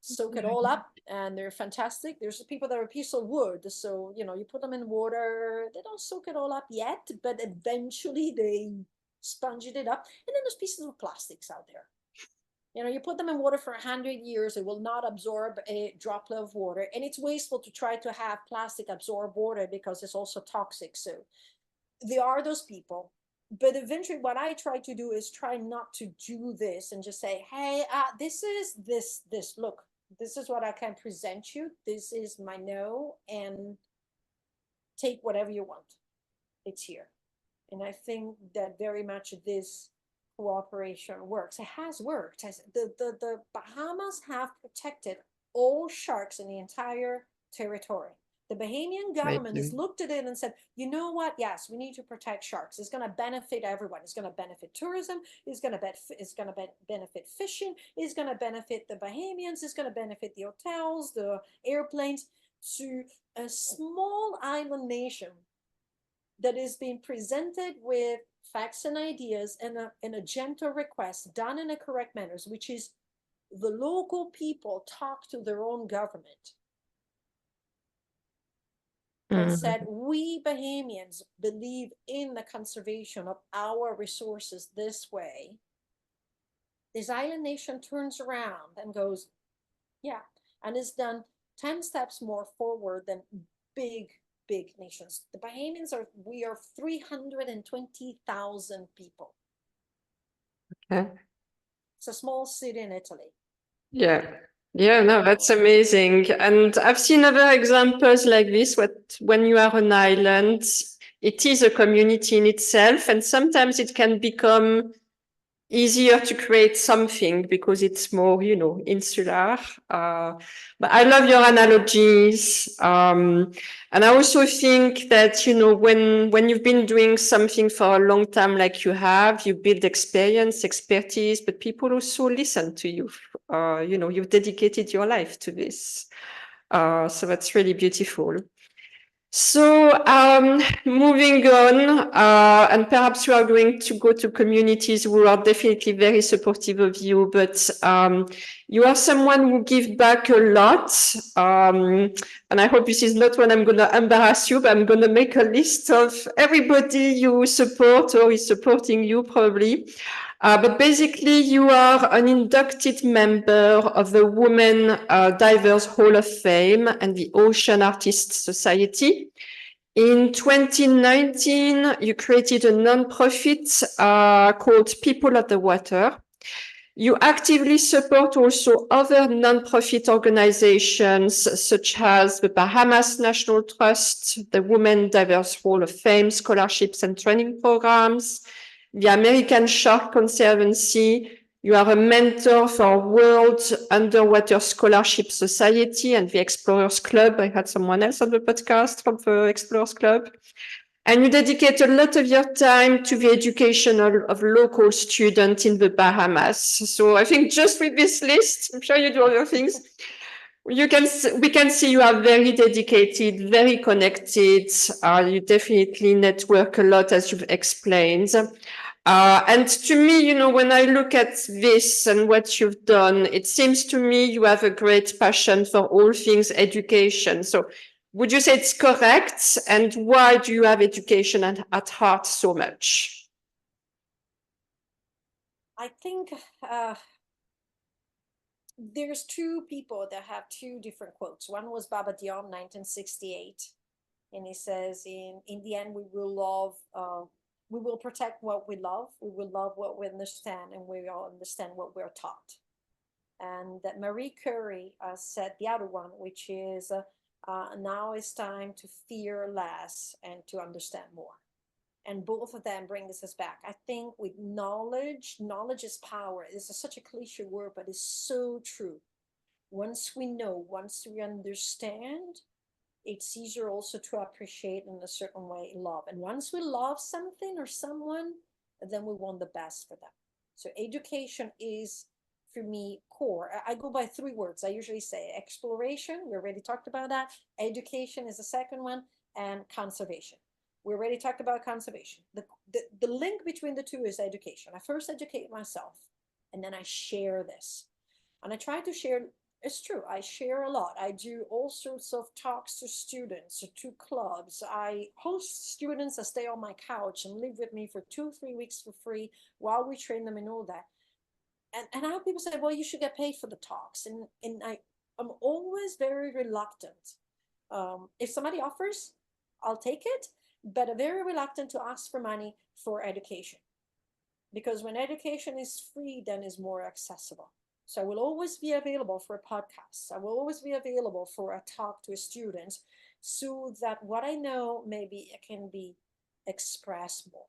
soak it all up, and they're fantastic. There's people that are a piece of wood, so you put them in water, they don't soak it all up yet, but eventually they sponge it up. And then there's pieces of plastics out there. You put them in water for 100 years, it will not absorb a droplet of water. And it's wasteful to try to have plastic absorb water because it's also toxic. So there are those people. But eventually, what I try to do is try not to do this and just say, hey, this is this. Look, this is what I can present you. This is my no, and take whatever you want. It's here. And I think that very much this cooperation works. It has worked. The Bahamas have protected all sharks in the entire territory. The Bahamian government has looked at it and said, you know what? Yes, we need to protect sharks. It's going to benefit everyone. It's going to benefit tourism. It's going to benefit fishing. It's going to benefit the Bahamians. It's going to benefit the hotels, the airplanes. To a small island nation that is being presented with facts and ideas, and a gentle request done in a correct manner, which is the local people talk to their own government and said, we Bahamians believe in the conservation of our resources this way. This island nation turns around and goes, yeah, and is done 10 steps more forward than big nations. The Bahamians we are 320,000 people. Yeah. It's a small city in Italy. Yeah. Yeah, no, that's amazing. And I've seen other examples like this, when you are on island, it is a community in itself, and sometimes it can become easier to create something because it's more, insular. But I love your analogies. And I also think that, when you've been doing something for a long time, like you build experience, expertise, but people also listen to you. You've dedicated your life to this. So that's really beautiful. So, moving on, and perhaps you are going to go to communities who are definitely very supportive of you, but you are someone who give back a lot. And I hope this is not when I'm going to embarrass you, but I'm going to make a list of everybody you support or is supporting you probably. But basically, you are an inducted member of the Women Divers Hall of Fame and the Ocean Artists Society. In 2019, you created a nonprofit called People at the Water. You actively support also other nonprofit organizations such as the Bahamas National Trust, the Women Divers Hall of Fame scholarships and training programs, the American Shark Conservancy. You are a mentor for World Underwater Scholarship Society and the Explorers Club. I had someone else on the podcast from the Explorers Club. And you dedicate a lot of your time to the education of local students in the Bahamas. So I think just with this list, I'm sure you do other things. We can see you are very dedicated, very connected. You definitely network a lot, as you've explained. And to me, when I look at this and what you've done, it seems to me you have a great passion for all things education. So would you say it's correct? And why do you have education at heart so much? I think there's two people that have two different quotes. One was Baba Diop, 1968, and he says, "In the end, we will protect what we love, we will love what we understand, and we will understand what we're taught." And that Marie Curie said the other one, which is, "Now it's time to fear less and to understand more." And both of them bring us back. I think with knowledge is power. This is such a cliche word, but it's so true. Once we know, once we understand, it's easier also to appreciate in a certain way love. And once we love something or someone, then we want the best for them. So education is, for me, core. I go by three words. I usually say exploration. We already talked about that. Education is the second one, and conservation. We already talked about conservation. The link between the two is education. I first educate myself, and then I share this. And I try to share, it's true, I share a lot. I do all sorts of talks to students, to clubs. I host students that stay on my couch and live with me for 2-3 weeks for free while we train them and all that. And I have people say, well, you should get paid for the talks. And I'm always very reluctant. If somebody offers, I'll take it, but I'm very reluctant to ask for money for education. Because when education is free, then it's more accessible. So I will always be available for a podcast. I will always be available for a talk to a student so that what I know, maybe it can be expressed more.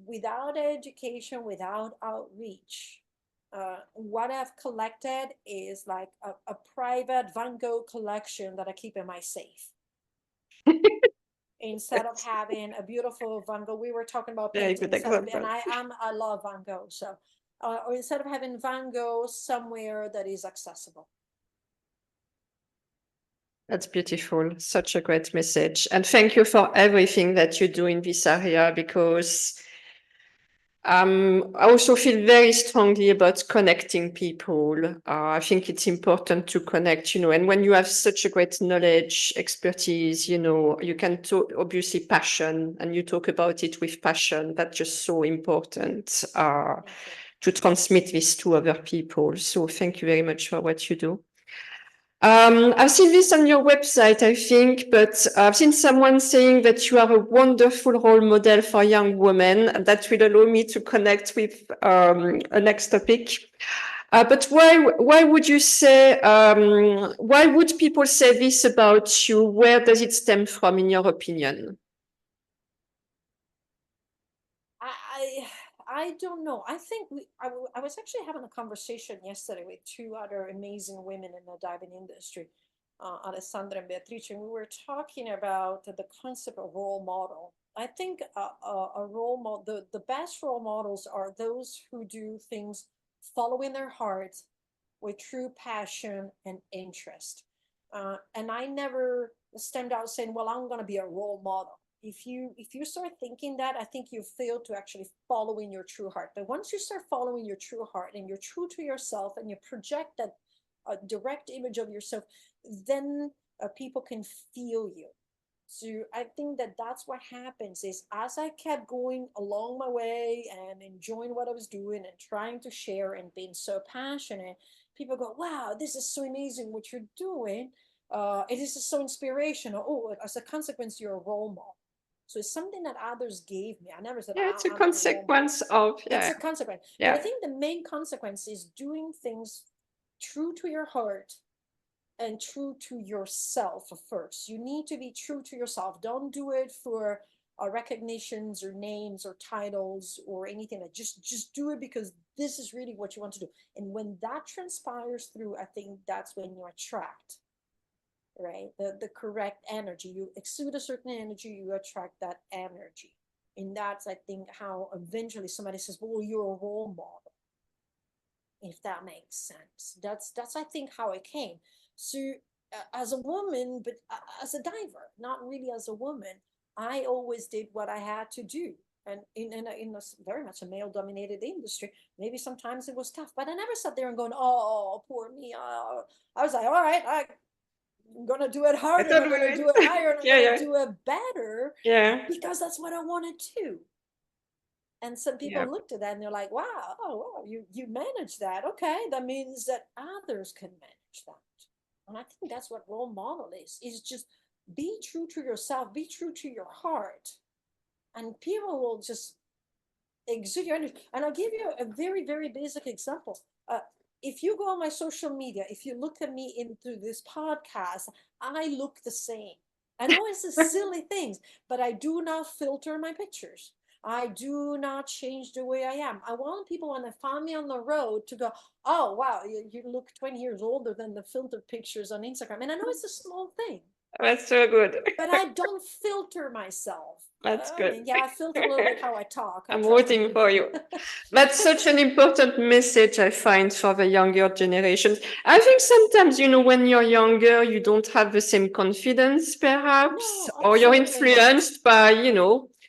Without education, without outreach, what I've collected is like a private Van Gogh collection that I keep in my safe. Instead of having a beautiful Van Gogh, we were talking about painting. And I love Van Gogh. So, or instead of having Van Gogh somewhere that is accessible. That's beautiful. Such a great message. And thank you for everything that you do in this area, because I also feel very strongly about connecting people. I think it's important to connect, and when you have such a great knowledge, expertise, you can talk, obviously passion, and you talk about it with passion. That's just so important to transmit this to other people. So thank you very much for what you do. I've seen this on your website, I think, but I've seen someone saying that you are a wonderful role model for young women. That will allow me to connect with a next topic. But why would you say, why would people say this about you? Where does it stem from, in your opinion? I I don't know. I think I was actually having a conversation yesterday with two other amazing women in the diving industry, Alessandra and Beatrice, and we were talking about the concept of role model. I think a role model, the best role models are those who do things following their heart with true passion and interest. And I never stand out saying, "Well, I'm going to be a role model." If you start thinking that, I think you fail to actually follow in your true heart. But once you start following your true heart and you're true to yourself and you project that direct image of yourself, then people can feel you. So I think that that's what happens is as I kept going along my way and enjoying what I was doing and trying to share and being so passionate, people go, "Wow, this is so amazing what you're doing. It is just so inspirational. Oh, as a consequence, you're a role model." So it's something that others gave me. I never said Yeah, it's a I'm a role model. consequence of, It's yeah, a consequence. But I yeah. think the main consequence is doing things true to your heart and true to yourself first. You need to be true to yourself. Don't do it for recognitions or names or titles or anything. Like just do it because this is really what you want to do. And when that transpires through, I think that's when you attract, right, the correct energy. You exude a certain energy, you attract that energy. And that's, I think, how eventually somebody says, "Well, you're a role model," if that makes sense. That's I think how it came. So as a woman, but as a diver, not really as a woman, I always did what I had to do. And in a very much a male dominated industry, maybe sometimes it was tough, but I never sat there and going, "Oh, poor me." I was like, "All right, I'm gonna do it I harder and don't I'm do gonna do it it. higher and I'm Yeah, gonna yeah, do it better yeah, because that's what I want to do." And some yeah. people looked at that and they're like, "Wow, oh wow, you manage that. Okay, that means that others can manage that." And I think that's what role model is just be true to yourself, be true to your heart, and people will just exude your energy. And I'll give you a very, very basic example. If you go on my social media, if you look at me into this podcast, I look the same. I know it's a silly things, but I do not filter my pictures. I do not change the way I am. I want people when they find me on the road to go, "Oh, wow, you look 20 years older than the filtered pictures on Instagram." And I know it's a small thing, That's so good. but I don't filter myself. That's I good. mean, yeah, I filter a little bit how I talk. I I'm try to rooting be. for you. That's such an important message, I find, for the younger generations. I think sometimes, when you're younger, you don't have the same confidence, perhaps, No, or you're absolutely not. influenced by,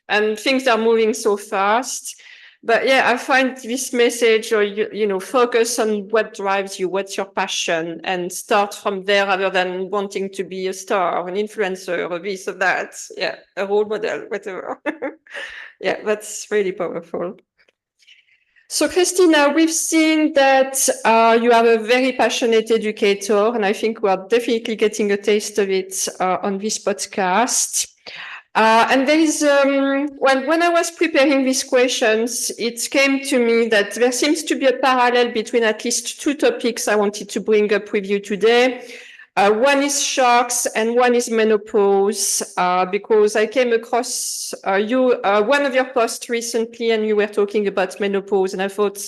and things are moving so fast. But yeah, I find this message, or, focus on what drives you, what's your passion, and start from there rather than wanting to be a star, an influencer, or this or that. Yeah, a role model, whatever. Yeah, that's really powerful. So, Christina, we've seen that you are a very passionate educator, and I think we are definitely getting a taste of it on this podcast. And there is, well, when I was preparing these questions, it came to me that there seems to be a parallel between at least two topics I wanted to bring up with you today. One is shocks and one is menopause, because I came across one of your posts recently and you were talking about menopause and I thought,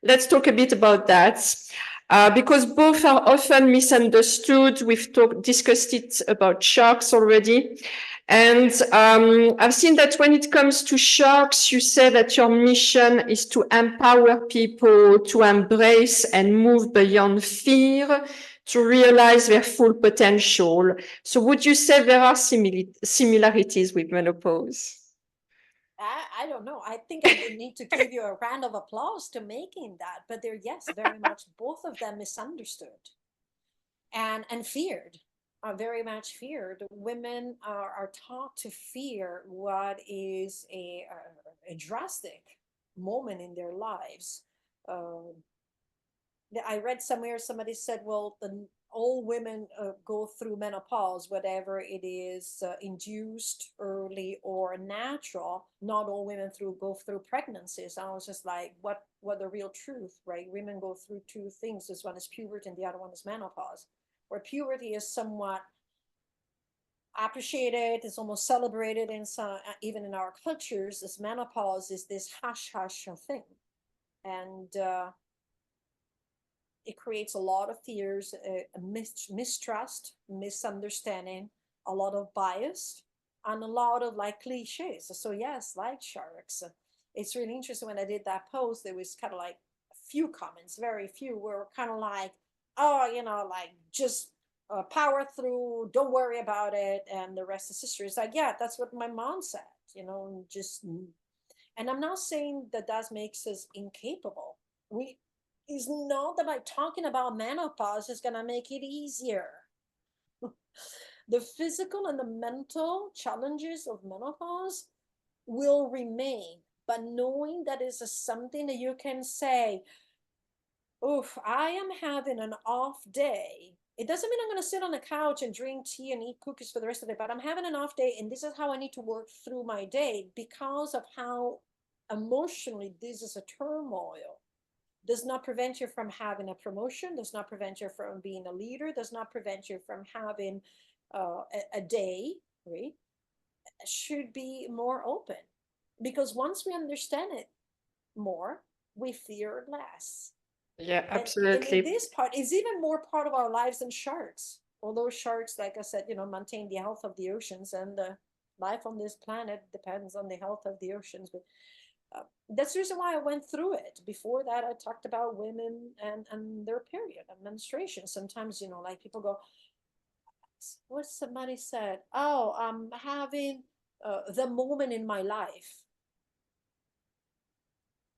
let's talk a bit about that. Because both are often misunderstood. We've discussed it about shocks already. And I've seen that when it comes to shocks, you say that your mission is to empower people to embrace and move beyond fear, to realize their full potential. So would you say there are similarities with menopause? I don't know. I think I would need to give you a round of applause to making that. But they're, yes, very much both of them misunderstood and feared. Are very much feared. Women are taught to fear what is a drastic moment in their lives. I read somewhere somebody said, "Well, all women go through menopause, whatever it is, induced early or natural. Not all women go through pregnancies. I was just like, what the real truth, right? Women go through two things. This one is puberty and the other one is menopause. Where puberty is somewhat appreciated, it's almost celebrated in some, even in our cultures. This menopause is this hush hush thing, and it creates a lot of fears, mistrust, misunderstanding, a lot of bias, and a lot of like cliches. So yes, like sharks. It's really interesting. When I did that post, there was kind of like a few comments, very few, were kind of like, oh, like just power through, don't worry about it, and the rest is history. It's like, yeah, that's what my mom said, just. And I'm not saying that that makes us incapable. We Is not that like talking about menopause is gonna make it easier. The physical and the mental challenges of menopause will remain, but knowing that is something that you can say, oof, I am having an off day. It doesn't mean I'm going to sit on the couch and drink tea and eat cookies for the rest of the day, but I'm having an off day, and this is how I need to work through my day because of how emotionally this is a turmoil. Does not prevent you from having a promotion, does not prevent you from being a leader, does not prevent you from having a day, right? Should be more open, because once we understand it more, we fear less. Yeah, And in absolutely. this part is even more part of our lives than sharks. Although sharks, like I said, maintain the health of the oceans, and the life on this planet depends on the health of the oceans. But that's the reason why I went through it. Before that, I talked about women and their period and menstruation. Sometimes, like people go, what somebody said, oh, I'm having the moment in my life.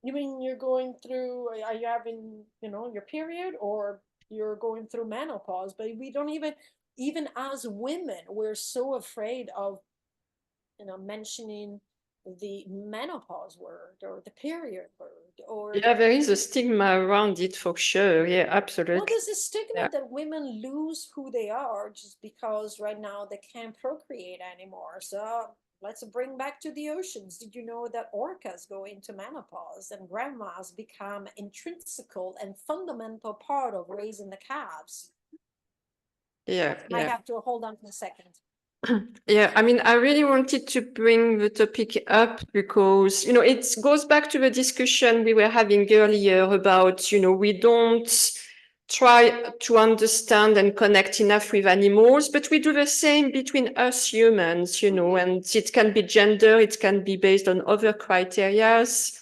You mean you're going through, are you having, your period, or you're going through menopause? But we don't even as women, we're so afraid of, mentioning the menopause word or the period word, or Yeah, there is a stigma around it for sure. Yeah, well, absolutely. there's a stigma Yeah. that women lose who they are just because right now they can't procreate anymore. So let's bring back to the oceans. Did you know that orcas go into menopause and grandmas become intrinsical and fundamental part of raising the calves? Yeah, I yeah. have to hold on for a second. Yeah, I mean, I really wanted to bring the topic up because, it goes back to the discussion we were having earlier about, we don't try to understand and connect enough with animals, but we do the same between us humans, and it can be gender, it can be based on other criterias.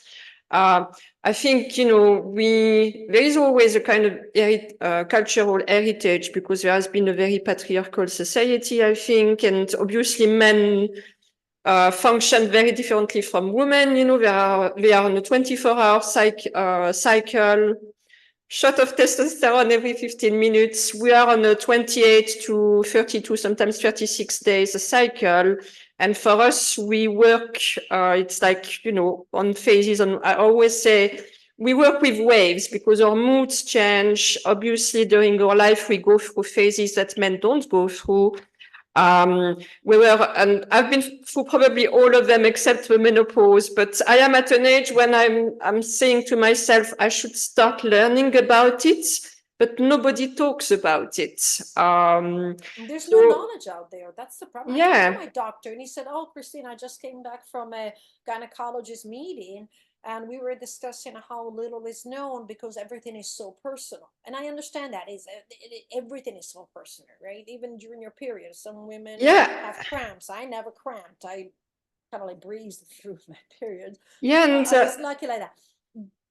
Uh, I think, there is always a kind of cultural heritage because there has been a very patriarchal society, I think, and obviously men function very differently from women. They are on a 24-hour cycle, shot of testosterone every 15 minutes. We are on a 28 to 32, sometimes 36 days a cycle. And for us, we work, it's like, on phases. I always say we work with waves because our moods change. Obviously, during our life, we go through phases that men don't go through. And I've been through probably all of them except the menopause, but I am at an age when I'm saying to myself, I should start learning about it, but nobody talks about it. There's no So knowledge out there. That's the problem. I talked to yeah, my doctor and he said, oh, Christina, I just came back from a gynecologist meeting, and we were discussing how little is known because everything is so personal. And I understand that is everything is so personal, right? Even during your period, some women yeah, have cramps. I never cramped. I kind of like breezed through my period. yeah, and I was lucky like that.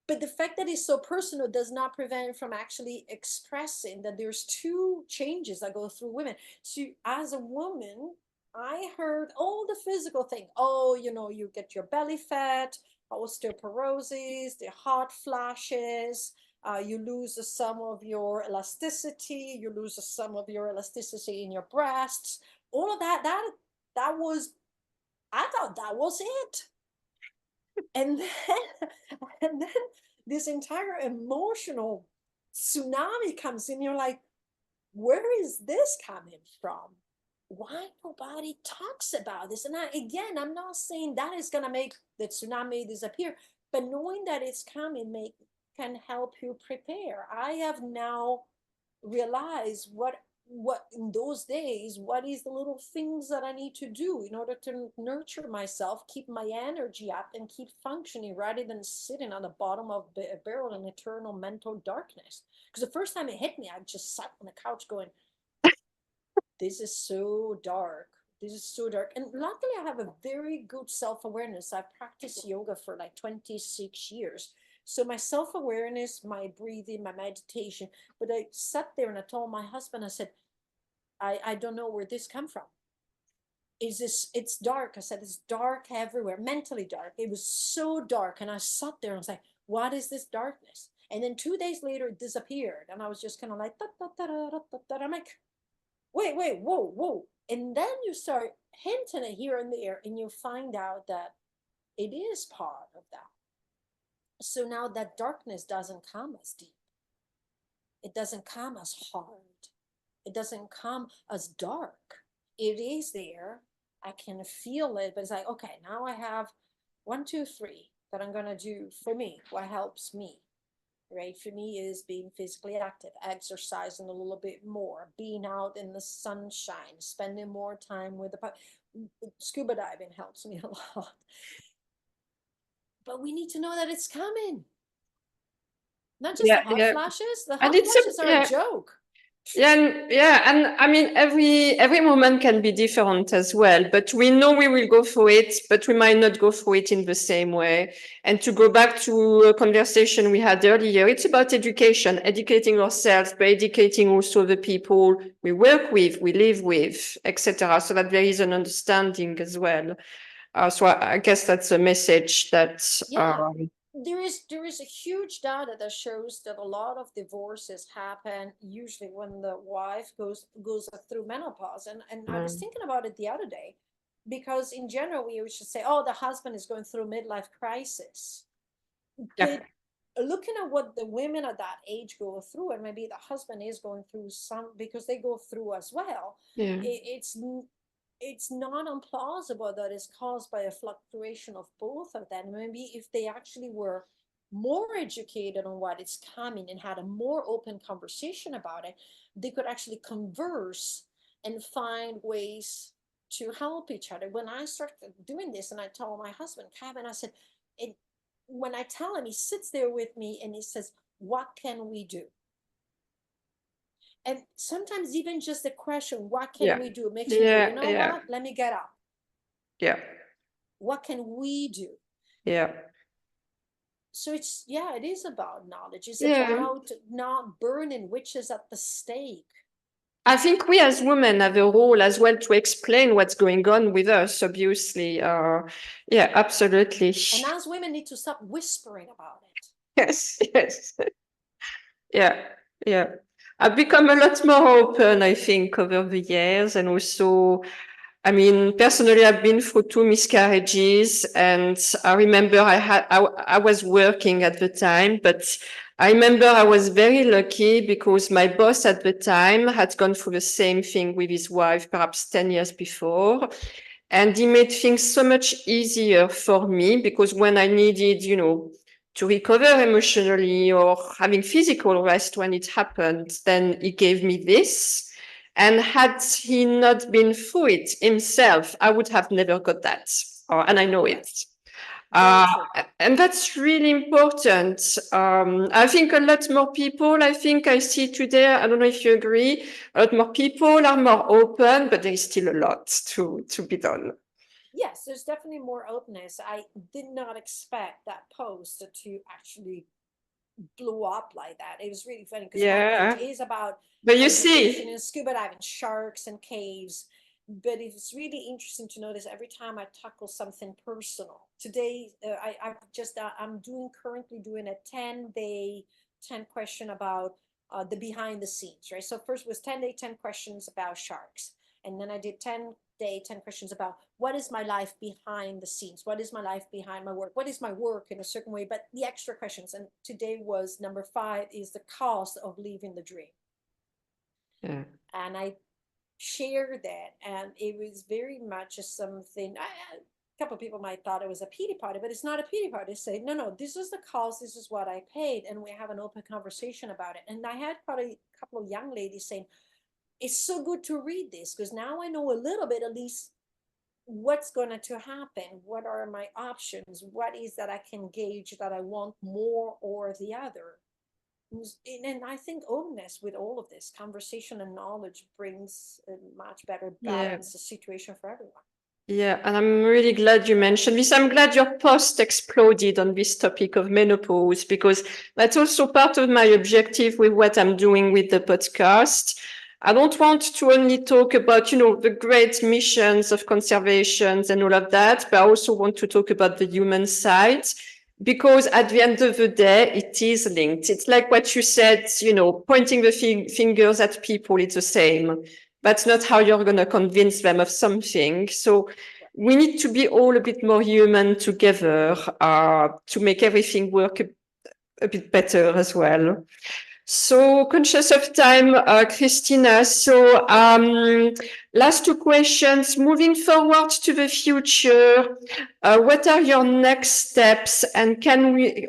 But the fact that it's so personal does not prevent from actually expressing that there's two changes that go through women. So as a woman, I heard all the physical thing. Oh, you get your belly fat, osteoporosis, the hot flashes, you lose some of your elasticity, you lose some of your elasticity in your breasts. All of that was, I thought that was it. And then and then this entire emotional tsunami comes in. You're like, where is this coming from? Why nobody talks about this? And I'm not saying that is going to make the tsunami disappear, but knowing that it's coming can help you prepare. I have now realized what in those days, what is the little things that I need to do in order to nurture myself, keep my energy up, and keep functioning rather than sitting on the bottom of a barrel in eternal mental darkness. Because the first time it hit me, I just sat on the couch going, this is so dark. This is so dark. And luckily, I have a very good self awareness. I've practiced yoga for like 26 years. So my self awareness, my breathing, my meditation. But I sat there and I told my husband, I said, I don't know where this come from. It's dark. I said, it's dark everywhere, mentally dark. It was so dark. And I sat there and was like, what is this darkness? And then 2 days later, it disappeared. And I was just kind of like, da, da, da, da, da, da. I'm like, wait, whoa. And then you start hinting it here and there, and you find out that it is part of that. So now that darkness doesn't come as deep, it doesn't come as hard, it doesn't come as dark. It is there. I can feel it, but it's like, okay, now I have 1, 2, 3 that I'm going to do for me, what helps me. Right, for me is being physically active, exercising a little bit more, being out in the sunshine, spending more time with the scuba diving helps me a lot. But we need to know that it's coming, not just the hot flashes. The And hot flashes are a joke. and I mean every moment can be different as well, but we know we will go through it, but we might not go through it in the same way. And to go back to a conversation we had earlier, it's about education, educating ourselves, but educating also the people we work with, we live with, etc., so that there is an understanding as well. So I guess that's a message that There is a huge data that shows that a lot of divorces happen usually when the wife goes through menopause. And I was thinking about it the other day, because in general we should say, oh, the husband is going through midlife crisis. But looking at what the women at that age go through, and maybe the husband is going through some because they go through as well, it's not implausible that it's caused by a fluctuation of both of them. Maybe if they actually were more educated on what is coming and had a more open conversation about it, they could actually converse and find ways to help each other. When I started doing this, and I told my husband, Kevin, I said, it, when I tell him, he sits there with me and he says, what can we do? And sometimes even just the question, what can we do, makes you go, you know what, let me get up. What can we do? So it is about knowledge. It's about not burning witches at the stake. I think we as women have a role as well to explain what's going on with us, obviously. Yeah, absolutely. And as women need to stop whispering about it. Yes. Yeah. I've become a lot more open, I think, over the years. And also, I mean, personally, I've been through 2 miscarriages, and I remember I was working at the time, but I remember I was very lucky because my boss at the time had gone through the same thing with his wife, perhaps 10 years before. And he made things so much easier for me because when I needed, to recover emotionally or having physical rest when it happened, then he gave me this. And had he not been through it himself, I would have never got that. And I know it. And that's really important. I think a lot more people, I think I see today, I don't know if you agree, a lot more people are more open, but there is still a lot to be done. Yes, there's definitely more openness. I did not expect that post to actually blow up like that. It was really funny because my page is about education and scuba diving, sharks and caves. But it's really interesting to notice every time I tackle something personal. Today, I'm currently doing a 10-day, 10 question about the behind the scenes, right? So first was 10-day, 10 questions about sharks. And then I did 10-day, 10 questions about what is my life behind the scenes? What is my life behind my work? What is my work in a certain way? But the extra questions. And today was number 5 is the cost of leaving the dream. Yeah. And I shared that, and it was very much something. A couple of people might thought it was a pity party, but it's not a pity party. They say, no, no, this is the cost, this is what I paid, and we have an open conversation about it. And I had probably a couple of young ladies saying, it's so good to read this because now I know a little bit at least what's going to happen, what are my options, what is that I can gauge that I want more or the other. And I think openness with all of this conversation and knowledge brings a much better balanced situation for everyone. Yeah, and I'm really glad you mentioned this. I'm glad your post exploded on this topic of menopause, because that's also part of my objective with what I'm doing with the podcast. I don't want to only talk about, the great missions of conservation and all of that, but I also want to talk about the human side, because at the end of the day, it is linked. It's like what you said, pointing the fingers at people, it's the same. That's not how you're going to convince them of something. So we need to be all a bit more human together to make everything work a bit better as well. So conscious of time, Cristina. So last two questions. Moving forward to the future, what are your next steps, and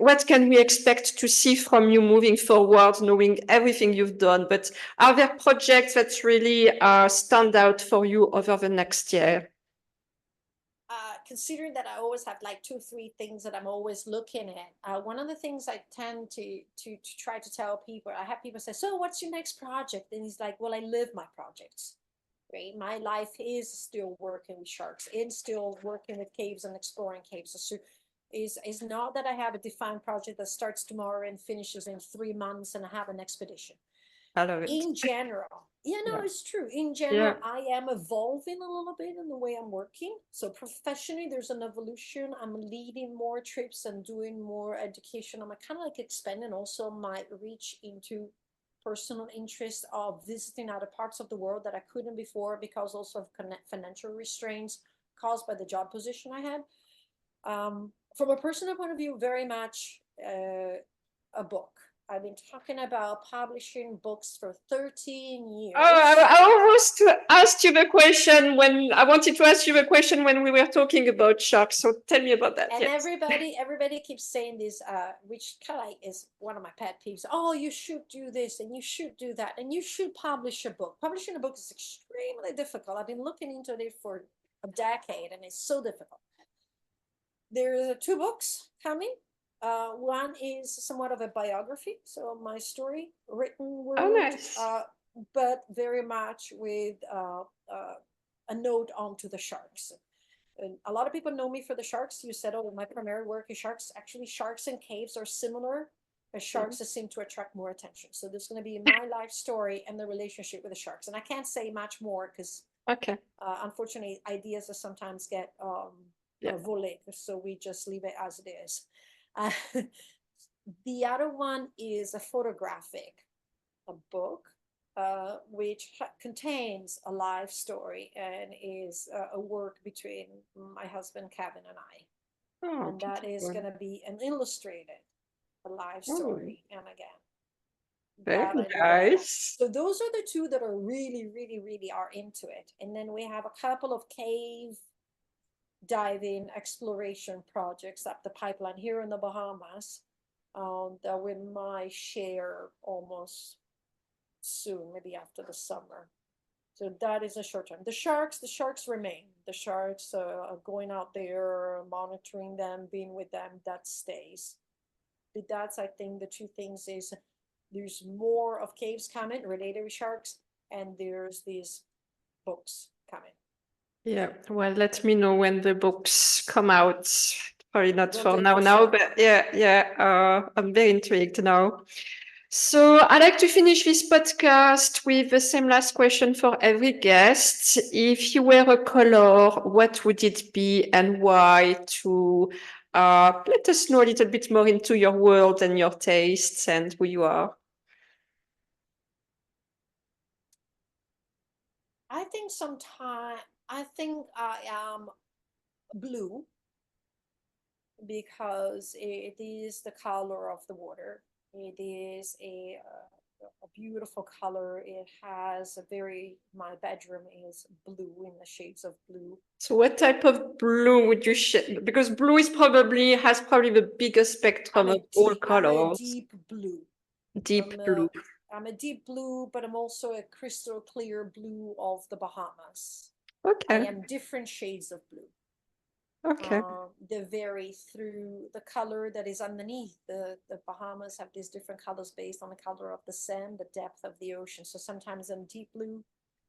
what can we expect to see from you moving forward, knowing everything you've done? But are there projects that really stand out for you over the next year? Considering that I always have like 2 3 things that I'm always looking at, one of the things I tend to try to tell people, I have people say, so what's your next project? And he's like, well, I live my projects, right? My life is still working with sharks, it's still working with caves and exploring caves. So is not that I have a defined project that starts tomorrow and finishes in 3 months and I have an expedition. I love it. In general, Yeah. it's true. In general, I am evolving a little bit in the way I'm working. So professionally, there's an evolution. I'm leading more trips and doing more education. I'm kind of like expanding also my reach into personal interest of visiting other parts of the world that I couldn't before because also of financial restraints caused by the job position I had. From a personal point of view, very much a book. I've been talking about publishing books for 13 years. Oh, I almost asked you the question when I wanted to ask you the question when we were talking about sharks. So tell me about that. And yes. everybody keeps saying this, which kind of like is one of my pet peeves. Oh, you should do this and you should do that and you should publish a book. Publishing a book is extremely difficult. I've been looking into it for a decade and it's so difficult. There are 2 books coming. One is somewhat of a biography, so my story, written word, nice. but very much with a note onto the sharks. And a lot of people know me for the sharks. You said, oh, my primary work is sharks. Actually, sharks and caves are similar, but sharks seem to attract more attention. So there's going to be my life story and the relationship with the sharks. And I can't say much more because, unfortunately, ideas sometimes get volleyed. So we just leave it as it is. The other one is a photographic, a book, which contains a life story and is a work between my husband Kevin and I. Oh, and that is going to be an illustrated a life story. And again, very nice. so those are the 2 that are really, really, really are into it. And then we have a couple of cave diving exploration projects up the pipeline here in the Bahamas that we might share almost soon, maybe after the summer. So that is a short term. The sharks remain. The sharks are going out there, monitoring them, being with them, that stays. But that's, I think, the 2 things is there's more of caves coming related with sharks, and there's these books coming. Yeah, well, let me know when the books come out. Probably not Will for do, now, for sure. but I'm very intrigued now. So I'd like to finish this podcast with the same last question for every guest. If you were a color, what would it be and why? To let us know a little bit more into your world and your tastes and who you are. I think I am blue because it is the color of the water. It is a beautiful color. It has my bedroom is blue, in the shades of blue. So what type of blue would you share? Because blue has probably the biggest spectrum of all I'm a colors. deep blue. Deep blue. I'm a deep blue, but I'm also a crystal clear blue of the Bahamas. I Okay. am different shades of blue. Okay. They vary through the color that is underneath. The Bahamas have these different colors based on the color of the sand, the depth of the ocean. So sometimes I'm deep blue,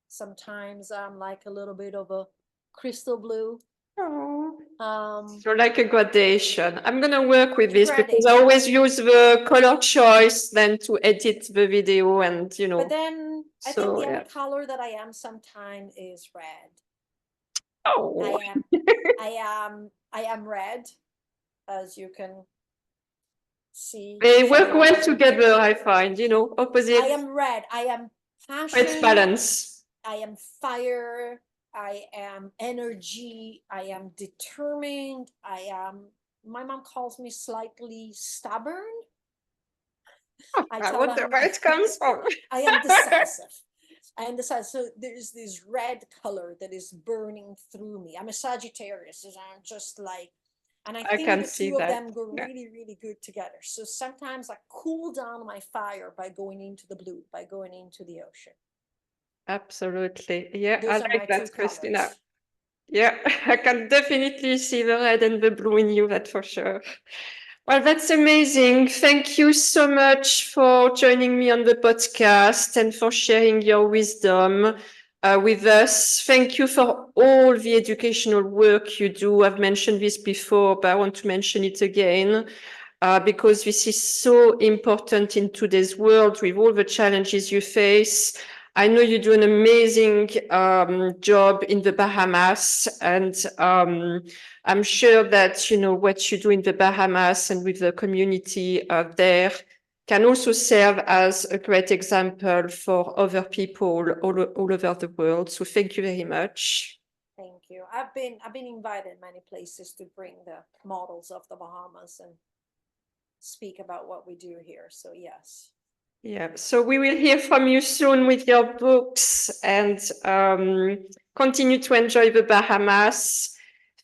sometimes I'm like a little bit of a crystal blue. Oh. Um, So like a gradation. I'm gonna work with this because I gradation. always use the color choice then to edit the video and But then I think So the other yeah. color that I am sometimes is red. Oh. I am red, as you can see. They If you work look well at it. together, I find, I opposites. am red. I am It's passion. balance. I am fire. I am energy. I am determined. My mom calls me slightly stubborn. I I tell wonder them where it comes from. I am decisive. I am decisive. So there's this red color that is burning through me. I'm a Sagittarius, and I'm just like, and I I think can the see two of that. them go Yeah, really, really good together. So sometimes I cool down my fire by going into the blue, by going into the ocean. absolutely. Yeah, I Those are my like two that, Christina. colors. Yeah, I can definitely see the red and the blue in you, that's for sure. Well, that's amazing. Thank you so much for joining me on the podcast and for sharing your wisdom with us. Thank you for all the educational work you do. I've mentioned this before, but I want to mention it again. Because this is so important in today's world with all the challenges you face. I know you do an amazing job in the Bahamas, and I'm sure that what you do in the Bahamas and with the community there can also serve as a great example for other people all over the world. So thank you very much. Thank you. I've been invited many places to bring the models of the Bahamas and speak about what we do here. So yes. Yeah, so we will hear from you soon with your books and continue to enjoy the Bahamas.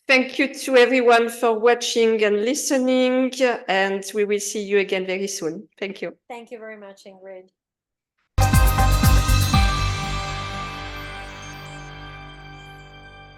Thank you to everyone for watching and listening, and we will see you again very soon. Thank you. Thank you very much, Ingrid.